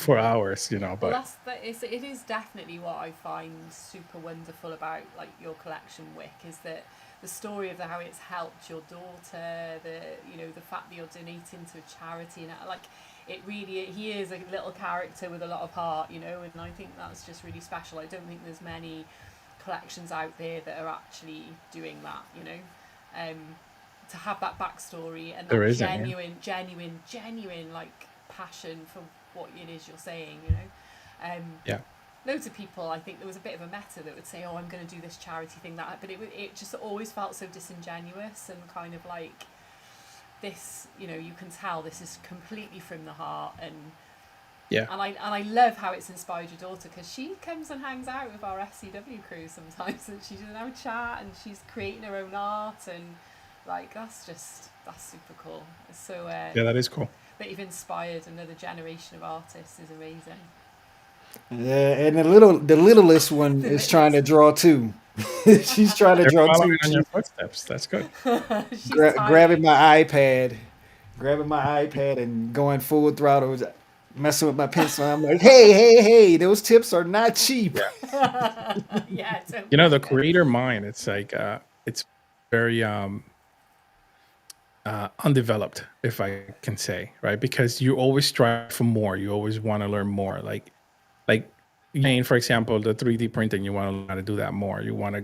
for know. hours, Well, but it is definitely what I find super wonderful about like your collection, Wick, is that the story of how it's helped your daughter, the fact that you're donating to a charity, and like it really, he is a little character with a lot of heart, and I think that's just really special. I don't think there's many collections out there that are actually doing that, to have that backstory and there that isn't. Yeah. genuine like passion for what it is you're saying, Yeah. loads of people, I think there was a bit of a meta that would say, oh, I'm going to do this charity thing, but it just always felt so disingenuous and kind of like this, you can tell this is completely from the heart. And Yeah. I love how it's inspired your daughter, because she comes and hangs out with our FCW crew sometimes, and she's in our chat and she's creating her own art, and like that's super cool. So Yeah, that is cool. that you've inspired another generation of artists is amazing. Yeah, and the littlest one The is trying to littlest draw too. She's trying to They're draw following too. on your She's footsteps. That's good. She's grabbing tiny. grabbing my iPad and going full throttle, messing with my pencil. I'm like, hey, those tips are not cheap. Yeah. Yeah, The totally. creator mind, it's like it's very undeveloped, if I can say, right? Because you always strive for more. You always want to learn more. Like for example, the 3D printing, you want to learn how to do that more. You want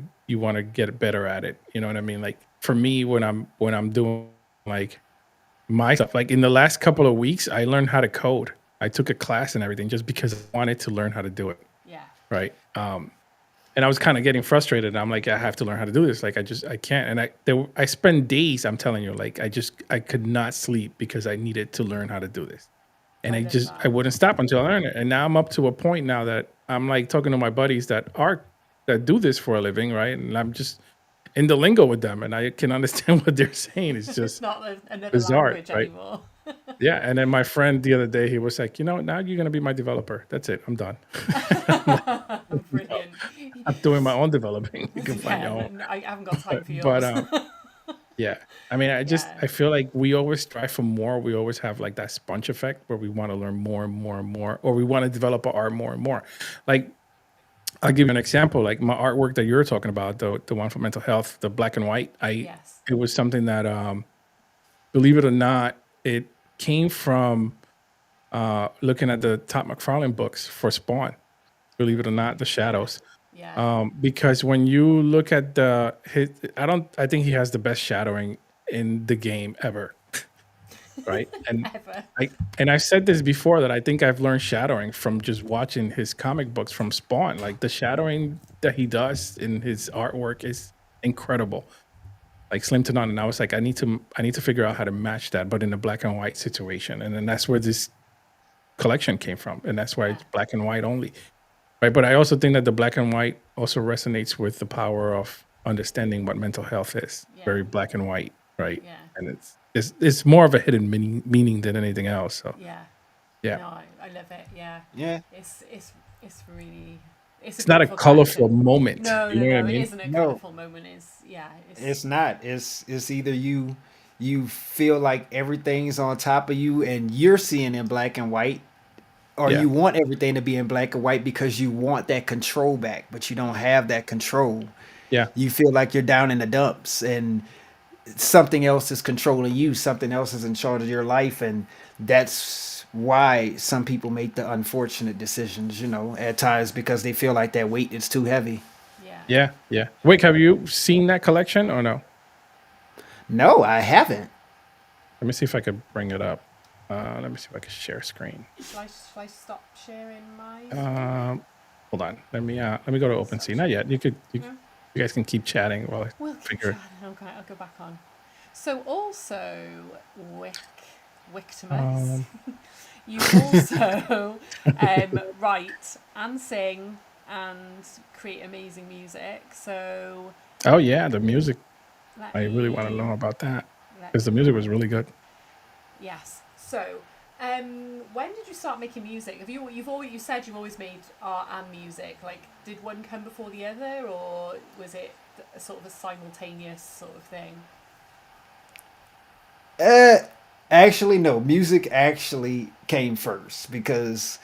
to get better at it. You know what I mean? Like for me, when I'm doing like my stuff, like in the last couple of weeks, I learned how to code. I took a class and everything just because I wanted to learn how to do it. Yeah. Right. And I was kind of getting frustrated. And I'm like, I have to learn how to do this. Like, I can't. And I spend days, I'm telling you, like, I could not sleep because I needed to learn how to do this. And I love I that. wouldn't stop until I learned it. And now I'm up to a point now that I'm like talking to my buddies that do this for a living, right? And I'm just in the lingo with them, and I can understand what they're saying. It's It's just not another bizarre, language right? anymore. Yeah. And then my friend the other day, he was like, now you're gonna be my developer. That's it. I'm done. Brilliant. I'm doing my own developing. You can find your Yeah, own. I haven't got time for But yours. yeah, I mean, Yeah. I feel like we always strive for more. We always have like that sponge effect where we want to learn more and more and more, or we want to develop our art more and more. Like I'll give you an example. Like my artwork that you're talking about, the one for mental health, the black and white. Yes. It was something that, believe it or not, it came from looking at the Todd McFarlane books for Spawn. Believe it or not, the shadows. Yeah. Because when you look at I think he has the best shadowing in the game ever, right? Ever. I've said this before that I think I've learned shadowing from just watching his comic books from Spawn. Like the shadowing that he does in his artwork is incredible, like slim to none. And I was like, I need to figure out how to match that, but in a black and white situation. And then that's where this collection came from, and that's why Yeah. it's black and white only. Right, but I also think that the black and white also resonates with the power of understanding what mental health is. Yeah. Very black and white, right? Yeah. And it's more of a hidden meaning than anything else. So Yeah. yeah, No, I love it. Yeah. Yeah. It's really it's it's not a beautiful colorful collection. moment. No, You know what I it mean? isn't a No, colourful moment. it's not. It's either you feel like everything's on top of you and you're seeing in black and white, or Yeah, you want everything to be in black and white because you want that control back, but you don't have that control. yeah, You feel like you're down in the dumps and something else is controlling you, something else is in charge of your life, and that's why some people make the unfortunate decisions, at times because they feel like that weight is too heavy. Yeah. yeah. Wick, have you seen that collection or no? No, I haven't. Let me see if I could bring it up. Let me see if I can share screen. Shall I stop sharing my screen? Um, Hold on. Let me go to OpenSea. Not yet. You guys can keep chatting while I We'll keep figure. chatting. Okay, I'll go back on. So also, Wictimus, Um, you also write and sing and create amazing music. So oh yeah, the music. let I really want to me know about that let because the music was really good. yes. So when did you start making music? You said you've always made art and music. Like, did one come before the other, or was it a sort of a simultaneous sort of thing? Uh, Actually, no. Music actually came first because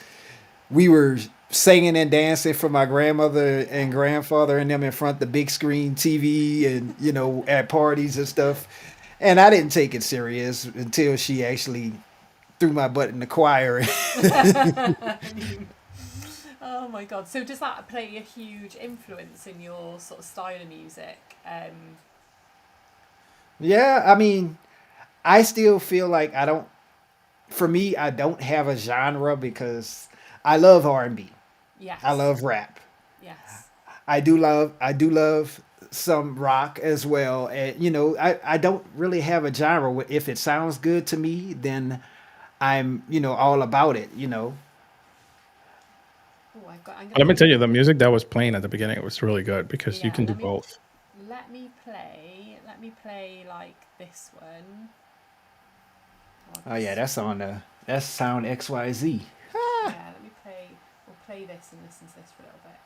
we were singing and dancing for my grandmother and grandfather and them in front of the big screen TV and at parties and stuff. And I didn't take it serious until she actually threw my butt in the choir. Oh my god! So does that play a huge influence in your sort of style of music? Yeah, I mean, I still feel like I don't. For me, I don't have a genre because I love R&B. I Yes, love rap. yes. I do love some rock as well. And I don't really have a genre. If it sounds good to me, then I'm all about it. Oh, I'm gonna Let me play. tell you, the music that was playing at the beginning was really good because you Yeah, can do both. let me play like this one. I'll Oh yeah, just that's Sound XYZ. yeah, let me play. We'll play this and listen to this for a little bit.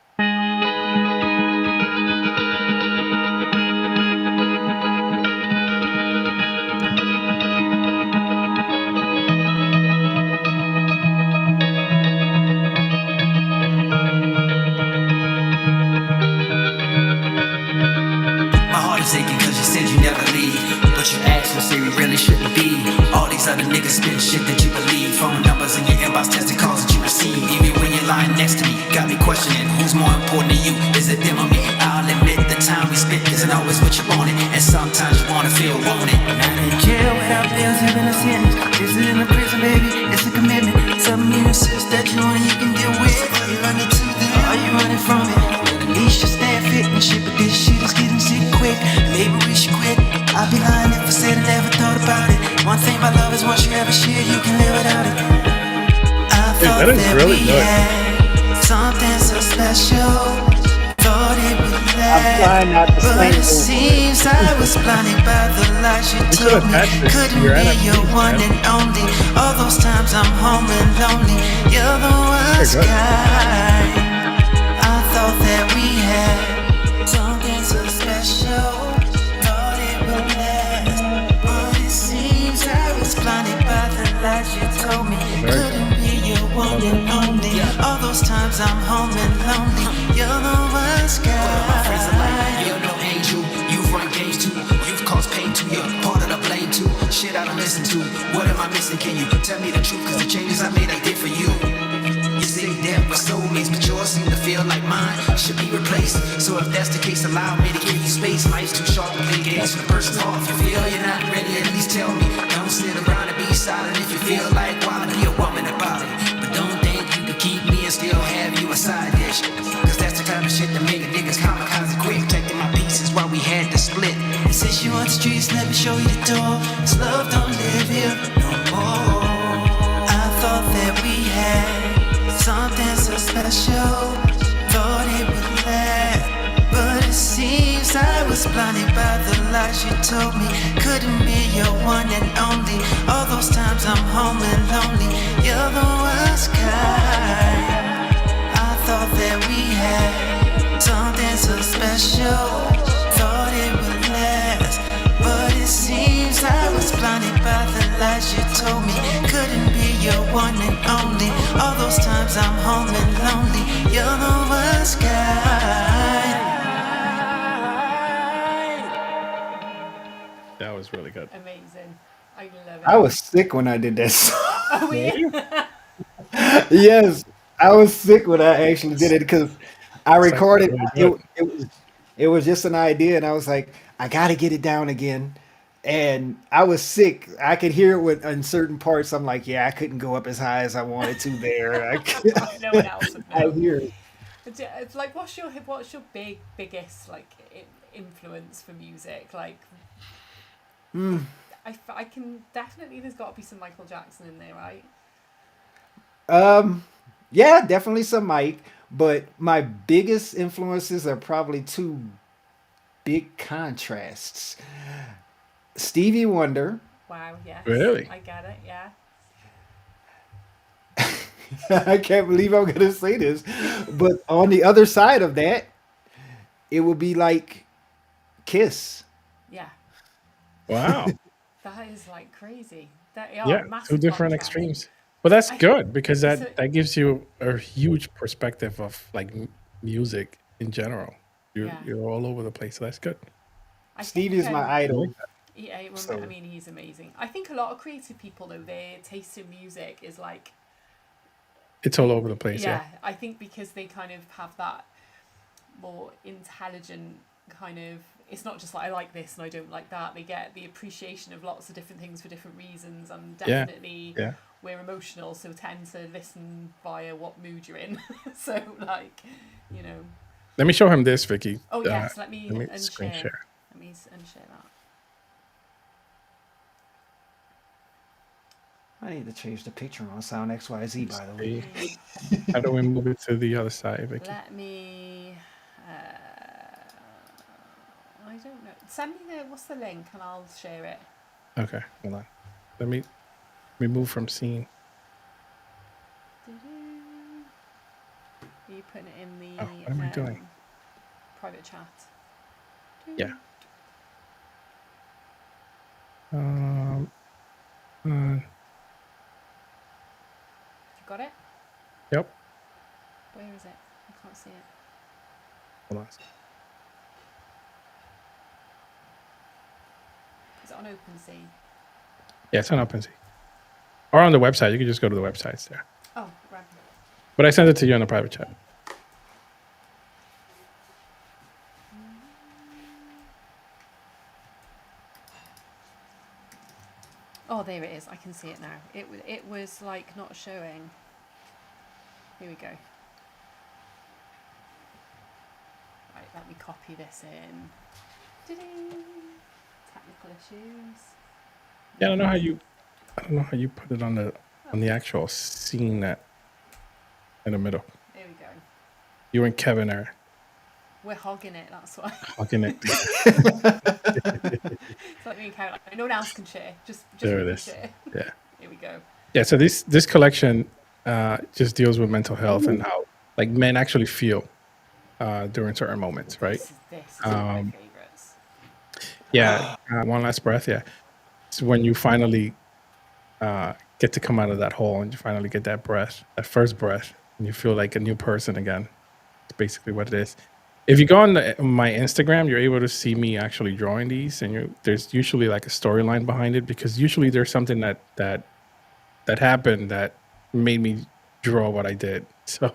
My heart is aching cause you said you never leave. But you asked for say we really shouldn't be. All these other niggas spit shit that you believe. Phone numbers in your inbox, testing calls that you receive. Even when you're lying next to me, got me questioning who's more important to you. Is it them or me? I'll admit the time we spent isn't always what you wanted. And sometimes you wanna feel wanted. Not in jail without bills, having a sentence. This isn't a prison, baby, it's a commitment. Some innocence that you know you can deal with. Are you running to them? Are you running from it? At least you stand fit and shit, but this shit is getting sick quick. Maybe we should quit. I'd be lying if I said I never thought about it. One thing about love is once you have a shit, you can live without it. I Dude, thought that is that really we good. had something so special. Thought it would I'm last, trying not to but sing it over it. seems I was blinded by the lies you You should told me. attach this to Couldn't your be your NFTs, one man. and only. All those times I'm home and lonely. You're the They're worst good. guy. I thought that we had something so special. Thought it would last, but it seems I was blinded by the lies you told me. Very good. Couldn't be your one and only. All those times I'm home and lonely. You're the worst My friends are like, guy. you're no angel. You've run games too. You've caused pain too. You're part of the blame too. Shit I don't listen to. What am I missing? Can you tell me the truth? Cause the changes I made I did for you. You say that we're soulmates, but yours seem to feel like mine should be replaced. So if that's the case, allow me to give you space. Life's too short to play games for the person's heart. If you feel you're not ready, at least tell me. Don't sit around and be silent. If you feel like why be a woman about it. But don't think you can keep me and still have you a side dish. Cause that's the kind of shit that make a niggas kamikaze quick. Taking my pieces while we had to split. And since you on the streets, let me show you the door. This love don't live here no more. I thought that we had something so special. Thought it would last, but it seems I was blinded by the lies you told me. Couldn't be your one and only. All those times I'm home and lonely. You're the worst guy. I thought that we had something so special. Thought it would last, but it seems I was blinded by the lies you told me. Couldn't be your one and only. All those times I'm home and lonely. You're the worst guy. That was really good. Amazing. I love I it. was sick when I did that song. Oh, Were yeah. you? Yes, I was sick when I actually did it because I Sounds recorded. really It, good. it was just an idea, and I was like, I got to get it down again. And I was sick. I could hear it in certain parts. I'm like, yeah, I couldn't go up as high as I wanted to there. No one else would I know. hear it. It's like, what's your biggest like influence for music? Like, I can definitely. There's got to be some Michael Jackson in there, right? Yeah, definitely some Mike, but my biggest influences are probably two big contrasts. Stevie Wonder. Wow. Yes, Really? I get it. Yeah. I can't believe I'm gonna say this, but on the other side of that, it would be like Kiss. Yeah. Wow. That is like crazy. That are Yeah, two massive different contrast. extremes. But that's I good because it's a that gives you a huge perspective of like music in general. yeah. You're all over the place. So that's good. I Stevie think is my I like idol. that. yeah. Well, I So mean, he's amazing. I think a lot of creative people though, their taste in music is like It's all over the place. Yeah. yeah. I think because they kind of have that more intelligent kind of, it's not just like I like this and I don't like that. They get the appreciation of lots of different things for different reasons, and Yeah. definitely Yeah. we're emotional, so tend to listen via what mood you're in. So like, you know. Let me show him this, Vicky. Oh yes, let Let me me screen unshare. share. Let me unshare that. I need to change the picture on Sound XYZ, Let's by the way. see. How do we move it to the other side, Vicky? Let me. I don't know. Send me what's the link and I'll share it. Okay, hold on. Let me move from scene. Are you putting it in the Oh, what am I doing? private chat? Yeah. Um. You got it? Yep. Where is it? I can't see it. Hold on. Is it on OpenSea? Yeah, it's on OpenSea. Or on the website. You can just go to the website. It's there. Oh, right. But I sent it to you on the private chat. Oh, there it is. I can see it now. It was like not showing. Here we go. Right, let me copy this in. Ta-ding. Technical issues. Yeah, I don't know how you put it on the actual scene that in the middle. There we go. You and Kevin are We're hogging it, that's why. hugging it. It's like me and Caroline. No one else can share. Just There we it can is. share. Yeah. Here we go. Yeah. So this collection just deals with mental health and how like men actually feel during certain moments, right? This is one of my favorites. Yeah. One last breath. Yeah. It's when you finally get to come out of that hole and you finally get that breath, that first breath, and you feel like a new person again. It's basically what it is. If you go on my Instagram, you're able to see me actually drawing these, and there's usually like a storyline behind it because usually there's something that happened that made me draw what I did. So Yeah.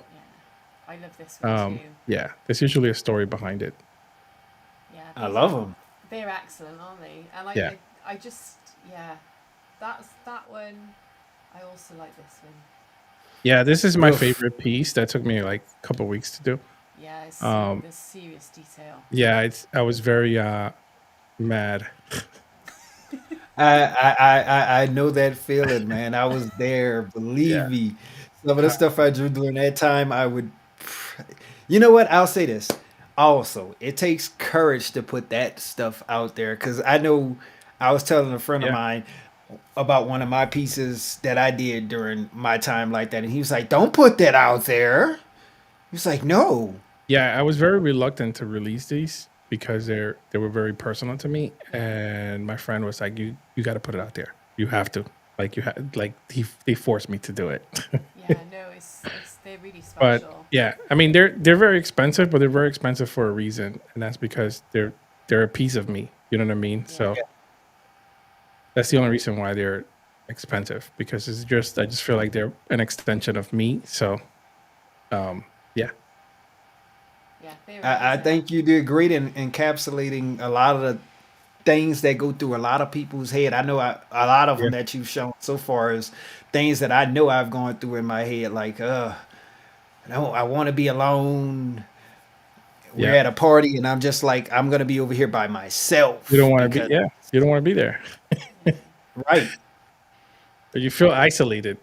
I love this one too. yeah, there's usually a story behind it. Yeah. I love them. They're excellent, aren't they? And Yeah. I just that's that one. I also like this one. Yeah, this is my Oof. favorite piece. That took me like a couple weeks to do. Yeah, it's, there's serious detail. Yeah, I was very mad. I know that feeling, man. I was there. Believe Yeah. me. Some of the stuff I drew during that time, I would. You know what? I'll say this. Also, it takes courage to put that stuff out there because I know I was telling a friend of Yeah. mine about one of my pieces that I did during my time like that, and he was like, "Don't put that out there." He was like, "No." Yeah, I was very reluctant to release these because they were very personal to me, and my friend was like, "You got to put it out there. You have to. Like they forced me to do it." Yeah, no, it's they're really But special. yeah, I mean they're very expensive, but they're very expensive for a reason, and that's because they're a piece of me. You know what I mean? So Yeah. that's the only reason why they're expensive because I just feel like they're an extension of me. So yeah. Yeah, they're I amazing. think you did great in encapsulating a lot of the things that go through a lot of people's head. I know a lot of Yeah. them that you've shown so far is things that I know I've gone through in my head. Like, No, I want to be alone. We're Yeah. at a party, and I'm just like, I'm gonna be over here by You don't myself want to be, because yeah, you don't want to be there. right. But you feel isolated,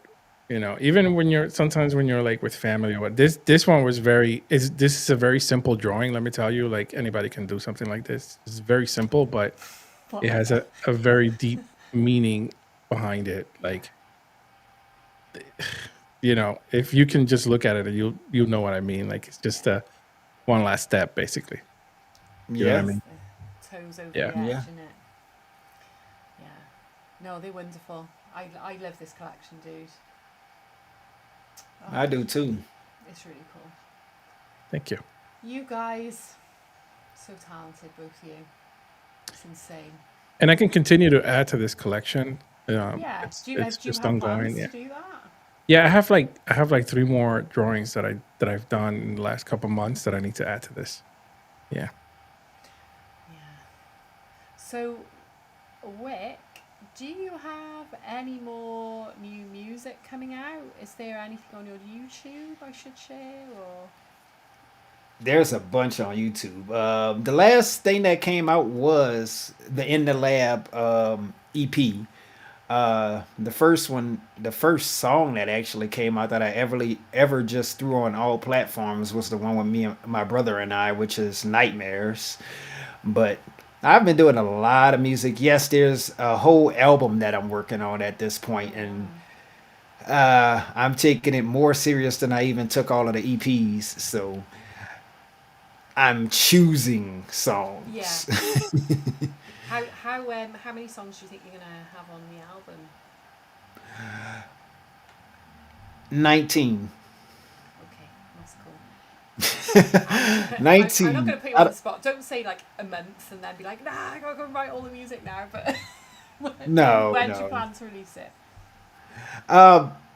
even when sometimes when you're like with family or what. This one was this is a very simple drawing, let me tell you. Like anybody can do something like this. It's very simple, but it has a very deep meaning behind it. Like, if you can just look at it, and you'll know what I mean. Like it's just a one last step, basically. You know what I Yeah, mean? Toes over Yeah. the edge, yeah. isn't it? Yeah. No, they're wonderful. I love this collection, dude. I do too. It's really cool. Thank you. You guys, so talented, both of you. It's insane. And I can continue to add to this collection. Yeah. It's Do you just have ongoing. plans Yeah. to do that? Yeah, I have like 3 more drawings that I've done in the last couple months that I need to add to this. Yeah. Yeah. So, Wick, do you have any more new music coming out? Is there anything on your YouTube I should share, or? There's a bunch on YouTube. The last thing that came out was the In the Lab EP. The first one, the first song that actually came out that I ever just threw on all platforms was the one with me and my brother and I, which is Nightmares. But I've been doing a lot of music. Yes, there's a whole album that I'm working on at this point, and I'm taking it more serious than I even took all of the EPs. So I'm choosing Yeah. songs. How many songs do you think you're gonna have on the album? 19. Okay, that's cool. I'm not 19. gonna put you on the spot. Don't say like a month and then be like, nah, I gotta go write all the music now. But No, when do you no. plan to release it?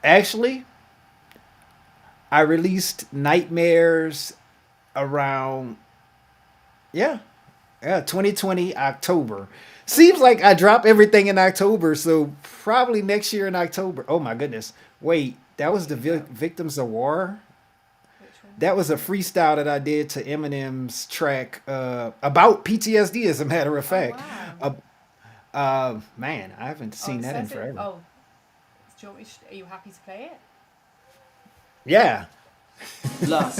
Actually, I released Nightmares around, yeah, 2020 October. Seems like I drop everything in October, so probably next year in October. Oh my goodness. Wait, that was the Victims of War? Which one? That was a freestyle that I did to Eminem's track about PTSD, as a matter of Oh fact. wow. Man, I haven't Oh, seen it that in says it. forever. Oh, do you want me? Are you happy to play it? Yeah. Look,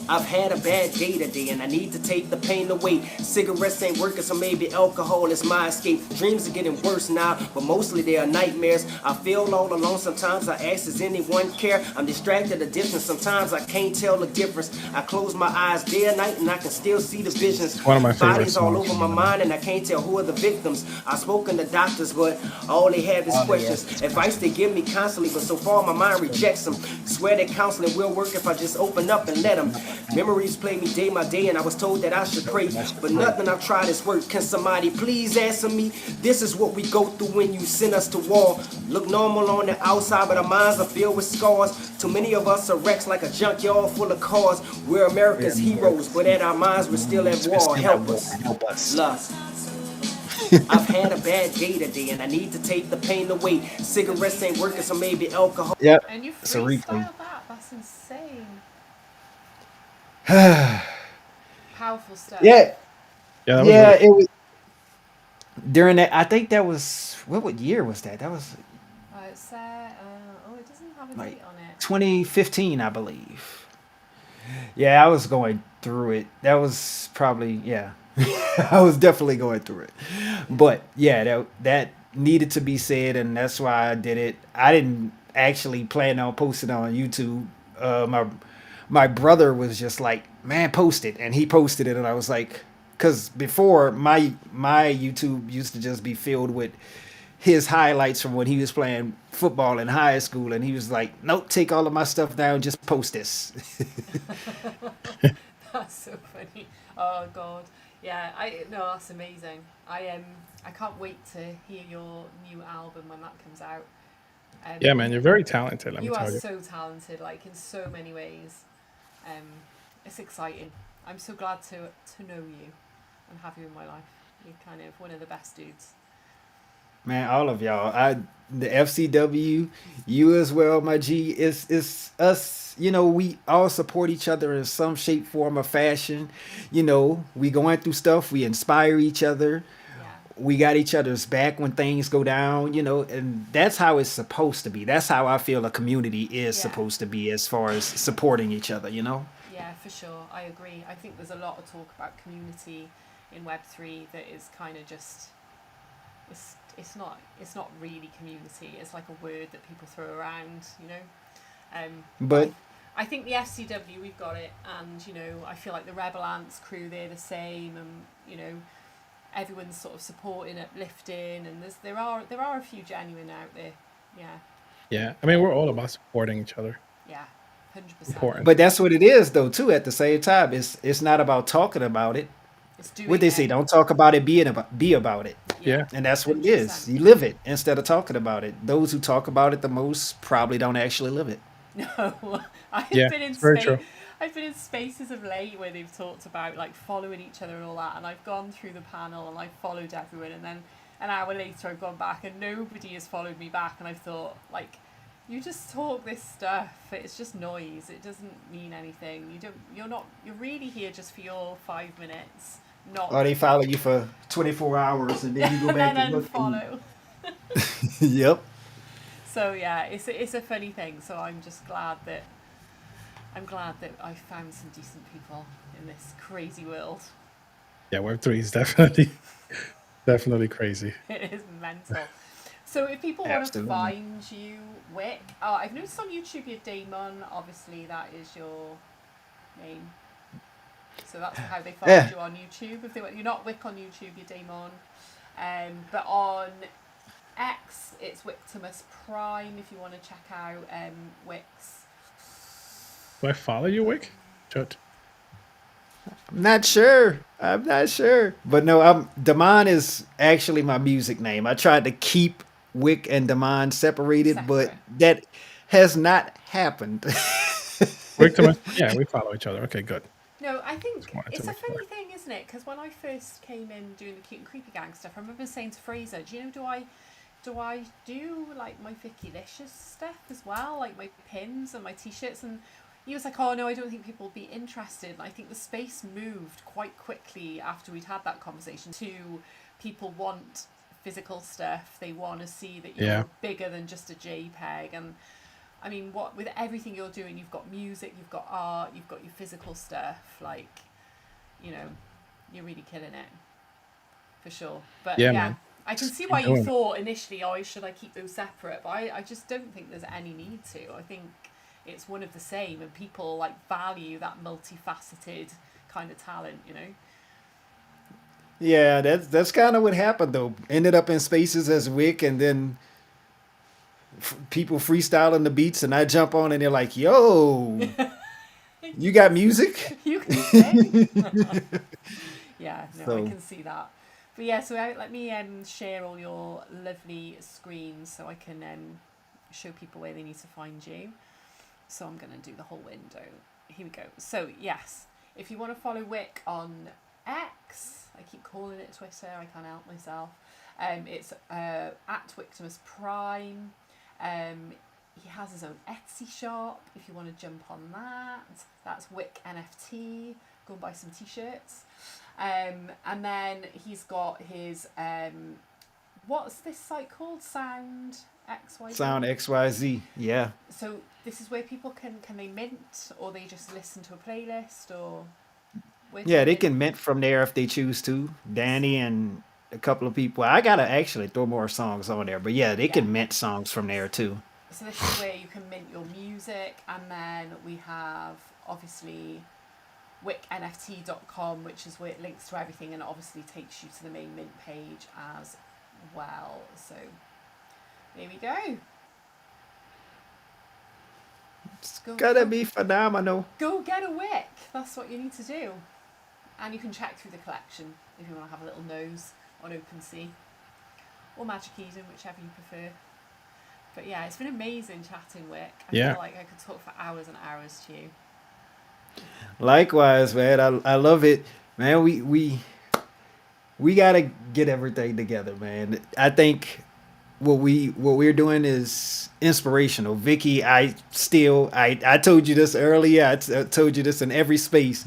I've had a bad day today and I need to take the pain away. Cigarettes ain't working, so maybe alcohol is my escape. Dreams are getting worse now, but mostly they are nightmares. I feel all alone sometimes. I ask, does anyone care? I'm distracted at a distance. Sometimes I can't tell the difference. I close my eyes day and night and I can still see the visions. One of my favorite Bodies all songs over from my mind and I can't tell who are the victims. I've spoken to doctors, but all they have is questions. Advice they give me constantly, but so far my mind rejects them. Swear that counseling will work if I just open up and let them. Memories play me day by day and I was told that I should pray, but nothing I've tried has worked. Can somebody please answer me? This is what we go through when you send us to war. Look normal on the outside, but our minds are filled with scars. Too many of us are wrecks like a junkyard full of cars. We're America's heroes, but in our minds we're still at war. Help us. Love. I've had a bad day today and I need to take the pain away. Cigarettes ain't working, so maybe alcohol. Yep. And you It's a replay. freestyle that? That's insane. Powerful stuff. Yeah. Yeah, that was Yeah, really it was during that. I think that was what year was that? That was It's it doesn't have a like date on it. 2015, I believe. Yeah, I was going through it. That was probably, yeah. I was definitely going through it. But yeah, that needed to be said, and that's why I did it. I didn't actually plan on posting it on YouTube. My brother was just like, "Man, post it," and he posted it, and I was like, because before my YouTube used to just be filled with his highlights from when he was playing football in high school, and he was like, "Nope, take all of my stuff down, just post this." That's so funny. Oh god. Yeah, that's amazing. I can't wait to hear your new album when that comes out. Yeah, man, you're very talented, let me You are tell you. so talented, like in so many ways. It's exciting. I'm so glad to know you and have you in my life. You're kind of one of the best dudes. Man, all of y'all. The FCW, you as well, my G. It's us. We all support each other in some shape, form, or fashion. We going through stuff. We inspire each other. Yeah. We got each other's back when things go down. And that's how it's supposed to be. That's how I feel a community is Yeah. supposed to be, as far as supporting each other. Yeah, for sure. I agree. I think there's a lot of talk about community in Web3 that is kind of just it's not really community. It's like a word that people throw around, you know. But But I think the FCW, we've got it, and I feel like the Rebel Ants crew, they're the same, and everyone's sort of supporting, uplifting, and there are a few genuine out there. Yeah, Yeah, I mean, we're all about supporting each other. yeah, 100%. Important. but that's what it is, though. Too, at the same time, it's not about talking about it. It's What doing they it. say, don't talk about it, be about it. Yeah. And that's what it is. 100%. You live it instead of talking about it. Those who talk about it the most probably don't actually live it. No, I've Yeah, been in it's very space. true. I've been in spaces of late where they've talked about like following each other and all that, and I've gone through the panel and I've followed everyone, and then an hour later I've gone back and nobody has followed me back, and I've thought like, you just talk this stuff. It's just noise. It doesn't mean anything. You're really here just for your 5 minutes, not Or they follow you for 24 hours and then you go and back then and look. unfollow. Yep. So yeah, it's a funny thing. So I'm glad that I found some decent people in this crazy world. Yeah, Web3 is definitely definitely crazy. It is mental. So if people want to Absolutely. find you, Wick, I've noticed on YouTube you're Damon. Obviously, that is your name. So that's how they find Yeah. you on YouTube. If you're not Wick on YouTube, you're Damon. But on X, it's Wictimus Prime. If you want to check out Wick's. Do I follow you, Wick? Chut. I'm not sure. I'm not sure. But no, Damon is actually my music name. I tried to keep Wick and Damon separated, but Separate. that has not happened. Wick to my, yeah, we follow each other. Okay, good. No, I think Just wanted to it's a make sure. funny thing, isn't it? Because when I first came in doing the cute and creepy gang stuff, I remember saying to Fraser, "Do you know? Do I do like my Vicky Licious stuff as well, like my pins and my t-shirts?" And he was like, "Oh no, I don't think people will be interested." And I think the space moved quite quickly after we'd had that conversation to people want physical stuff. They want to see that you're Yeah. bigger than just a JPEG. And I mean, what with everything you're doing, you've got music, you've got art, you've got your physical stuff. Like, you're really killing it, for sure. But Yeah, yeah, man. I can see Keep why you doing it. thought initially, oh, should I keep those separate? But I just don't think there's any need to. I think it's one of the same, and people like value that multifaceted kind of talent. Yeah, that's kind of what happened though. Ended up in spaces as Wick, and then people freestyling the beats, and I jump on, and they're like, "Yo, you got music?" You can say. Yeah, no, I So can see that. But yeah, so let me share all your lovely screens so I can show people where they need to find you. So I'm going to do the whole window. Here we go. So yes, if you want to follow Wick on X, I keep calling it Twitter, I can't help myself. It's at Wictimus Prime. He has his own Etsy shop if you want to jump on that. That's Wick NFT. Go and buy some t-shirts. And then he's got his what's this site called? Sound XYZ. Sound XYZ. Yeah. So this is where people can they mint, or they just listen to a playlist, or where do Yeah, they they mint? can mint from there if they choose to. Danny and a couple of people. I gotta actually throw more songs on there, but yeah, they Yeah. can mint songs from there too. So this is where you can mint your music, and then we have obviously wicknft.com, which is where it links to everything, and it obviously takes you to the main mint page as well. So there we go. It's Go gotta go be phenomenal. go get a Wick. That's what you need to do. And you can check through the collection if you want to have a little nose on OpenSea or Magic Eden, whichever you prefer. But yeah, it's been amazing chatting, Wick. I Yeah. feel like I could talk for hours and hours to you. Likewise, man. I love it, man. We gotta get everything together, man. I think what we're doing is inspirational. Vicky, I told you this earlier. I told you this in every space.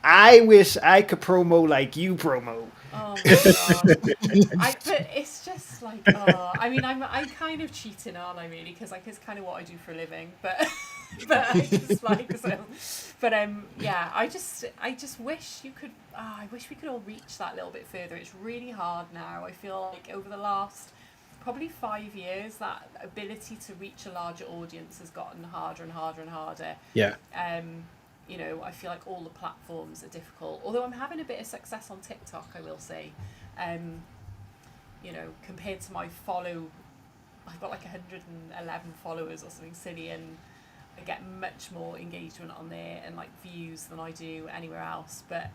I wish I could promo like you promo. Oh my god. But it's just like, I mean, I'm kind of cheating, aren't I? Really, because like it's kind of what I do for a living. But but I just like so. But yeah, I just wish you could. I wish we could all reach that little bit further. It's really hard now. I feel like over the last probably 5 years, that ability to reach a larger audience has gotten harder and harder and harder. Yeah. You know, I feel like all the platforms are difficult. Although I'm having a bit of success on TikTok, I will say. You know, compared to my I've got like 111 followers or something silly, and I get much more engagement on there and like views than I do anywhere else. But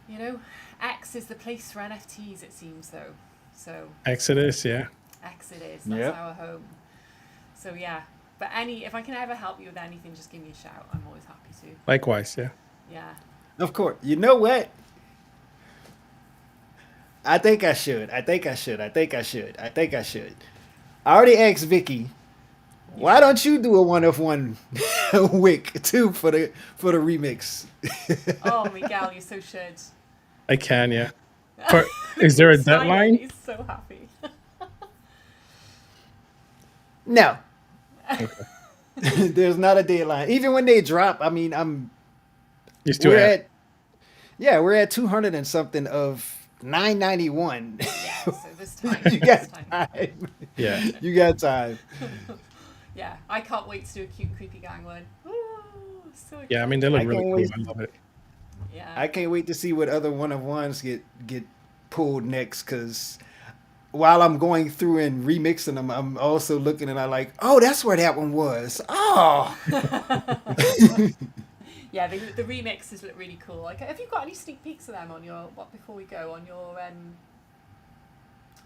you know, X is the place for NFTs, it seems though. So Exodus, yeah. X it is. That's Yep. our home. So yeah. But if I can ever help you with anything, just give me a shout. I'm always happy to. Likewise, yeah. Yeah. Of course. You know what? I think I should. I already asked Vicky. Why don't you do a 1-of-1 wick too for the remix? Oh, Miguel, you so should. I can, yeah. Is there a He's smiling, deadline? He's so happy. No. There's not a deadline. Even when they drop, I mean, You still we're at 200 and something of 991. Yeah, so this time. You this got time. time. Yeah. You got time. Yeah, I can't wait to do a cute, creepy gang one. Ooh, so excited. Yeah, I mean, they look I really can't cool. wait. I love it. Yeah. I can't wait to see what other 1-of-1s get pulled next, because while I'm going through and remixing them, I'm also looking and I'm like, oh, that's where that one was. Oh. Yeah, the remixes look really cool. Like, have you got any sneak peeks of them on your before we go on your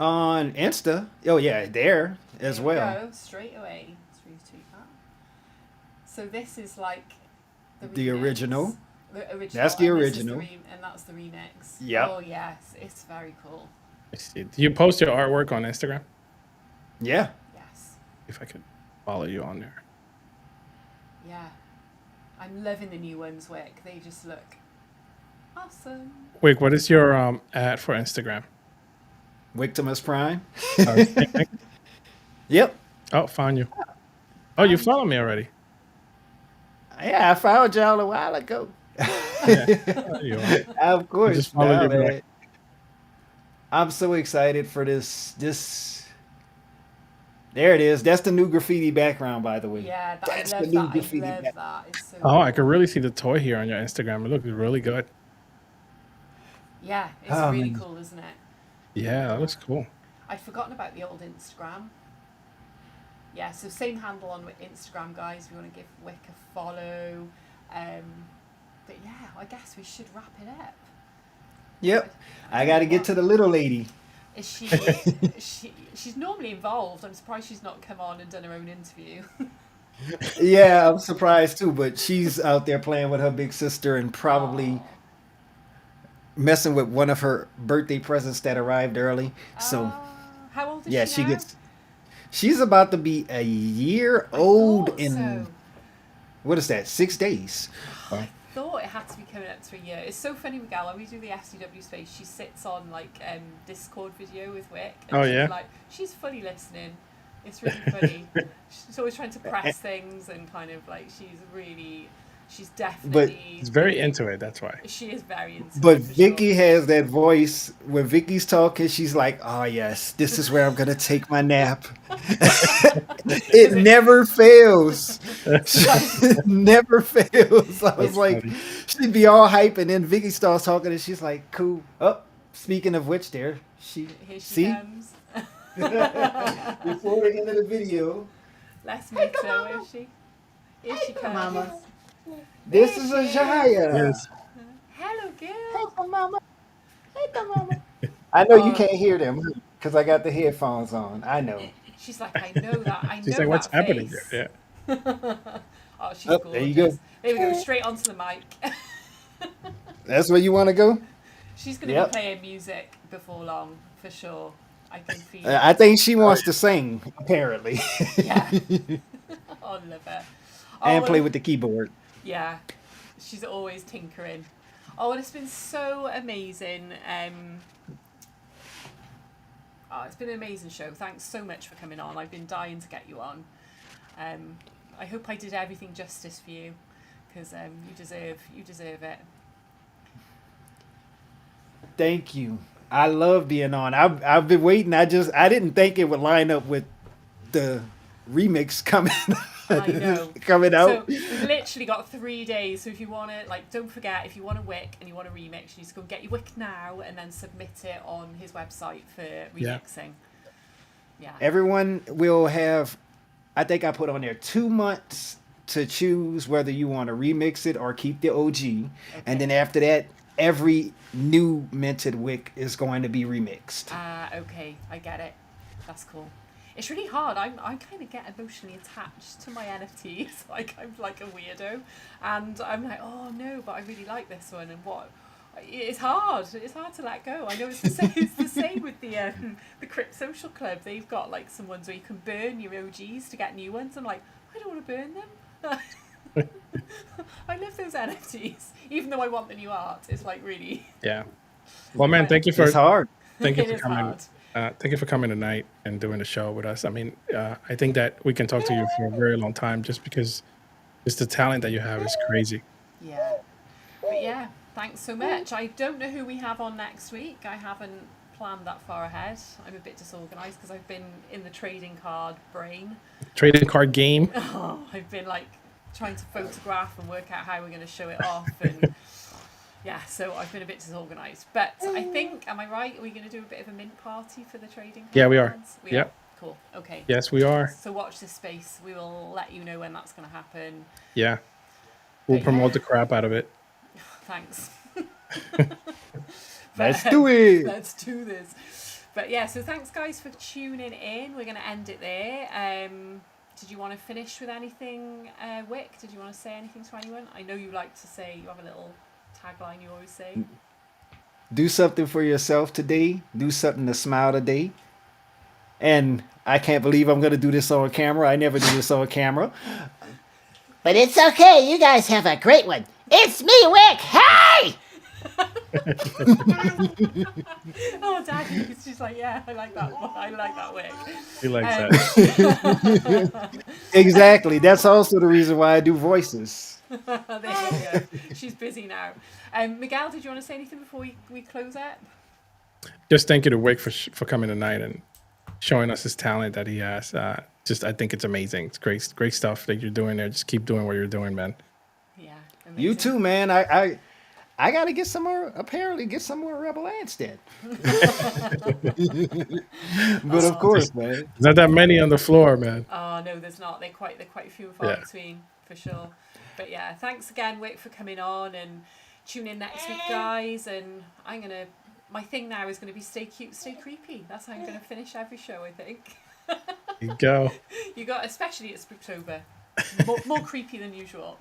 On Insta. Oh, yeah, there as there we well. go, straight away. Let's retweet that. So this is like The remix. original. The original. That's the and this is original. and that's the remix. Yep. Oh yes, it's very cool. Let's see. Do you post your artwork on Instagram? Yeah. Yes. If I could follow you on there. Yeah. I'm loving the new ones, Wick. They just look awesome. Wait, what is your ad for Instagram? Victimus Prime. Oh, Yep. oh, found you. Oh, you follow me already. Yeah, I found y'all a while ago. Yeah. There you are. Of course. Just follow now, your man. back. I'm so excited for this. There it is. That's the new graffiti background, by the way. Yeah, That's I the love new that. graffiti I love back- that. It's so Oh, I cool. can really see the toy here on your Instagram. It looks really good. Yeah, it's Oh, really man. cool, isn't it? Yeah, that looks cool. I'd forgotten about the old Instagram. Yeah, so same handle on Instagram, guys. If you want to give Wick a follow. But yeah, I guess we should wrap it up. Yep. I got to get to the little lady. Is she's normally involved. I'm surprised she's not come on and done her own interview. Yeah, I'm surprised too, but she's out there playing with her big sister and probably messing with one of her birthday presents that arrived early. So How old is yeah, she now? she's about to be a year old thought in so. what is that? 6 days. I thought it had to be coming up to a year. It's so funny, Miguel. When we do the SDW space, she sits on like Discord video with Wick. And Oh, she's yeah? Like she's fully listening. It's really funny. She's always trying to press things and kind of like she's definitely. It's very into it. That's why. She is very into But it, for Vicky sure. has that voice. When Vicky's talking, she's like, "Oh yes, this is where I'm gonna take my nap." It never fails. It never fails. I was That's like, funny. she'd be all hype, and then Vicky starts talking, and she's like, "Cool." Oh, speaking of which, there Here she see comes. before the end of the video. Let's meet her. Where is she? Here she comes. Mama. This is a Jaya. Yes. Hello, girl. Mama. I know you Oh. can't hear them because I got the headphones on. I know. She's like, I know that. I know She's like, what's that happening face. here? Yeah. Oh, she's Oh, gorgeous. there you go. There we go, straight onto the mic. That's where you want to go? She's going to Yep. be playing music before long, for sure. I can feel I it. think she wants to sing, apparently, Yeah. Oh, love her. Oh, and play well, with the keyboard. yeah. She's always tinkering. Oh, well, it's been so amazing. Oh, it's been an amazing show. Thanks so much for coming on. I've been dying to get you on. I hope I did everything justice for you, because you deserve it. Thank you. I love being on. I've been waiting. I didn't think it would line up with the remix coming I know. coming So out. we've literally got 3 days. So if you want to, like, don't forget, if you want a wick and you want a remix, you just go and get your wick now and then submit it on his website for remixing. Yeah. Everyone will have, I think I put on there 2 months to choose whether you want to remix it or keep the OG. And then after that, every new minted wick is going to be remixed. Okay, I get it. That's cool. It's really hard. I kind of get emotionally attached to my NFTs. Like, I'm like a weirdo, and I'm like, oh no, but I really like this one. And what? It's hard. It's hard to let go. I know it's the same. It's the same with the Crypt Social Club. They've got like some ones where you can burn your OGs to get new ones. I'm like, I don't want to burn them. I love those NFTs, even though I want the new art. It's like really. Yeah. Well, man, thank you for It's hard. thank you It for is coming. hard. Thank you for coming tonight and doing the show with us. I mean, I think that we can talk to you for a very long time, just because just the talent that you have is crazy. Yeah. But yeah, thanks so much. I don't know who we have on next week. I haven't planned that far ahead. I'm a bit disorganized because I've been in the trading card brain. Trading card game. Oh, I've been like trying to photograph and work out how we're going to show it off, and yeah, so I've been a bit disorganized. But I think, am I right? Are we going to do a bit of a mint party for the trading card? Yeah, we are. cards? We Yep. are. Cool. Okay. Yes, we are. So watch this space. We will let you know when that's going to happen. Yeah. We'll But promote yeah. the crap out of it. Thanks. Let's do it. Let's do this. But yeah, so thanks guys for tuning in. We're going to end it there. Did you want to finish with anything, Wick? Did you want to say anything to anyone? I know you like to say, you have a little tagline you always say. Do something for yourself today. Do something to smile today. And I can't believe I'm going to do this on camera. I never do this on camera. But it's okay. You guys have a great one. It's me, Wick. Hey! Oh, Daddy, he's just like, yeah, I like that. I like that Wick. He likes that. Exactly. That's also the reason why I do voices. There you go. She's busy now. Miguel, did you want to say anything before we close out? Just thank you to Wick for coming tonight and showing us his talent that he has. I think it's amazing. It's great stuff that you're doing there. Just keep doing what you're doing, man. Yeah. Amazing. You too, man. I got to get some more, apparently get some more Rebel Ants then. But of course, man. There's not that many on the floor, man. Oh no, there's not. They're quite few and far Yeah. between, for sure. But yeah, thanks again, Wick, for coming on, and tune in next week, guys. And my thing now is gonna be stay cute, stay creepy. That's how I'm gonna finish every show, I think. There you go. You got, especially at Spooktober, more creepy than usual.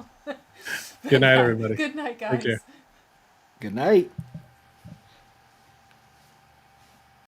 Good night, everybody. Good night, guys. Take care. Good night.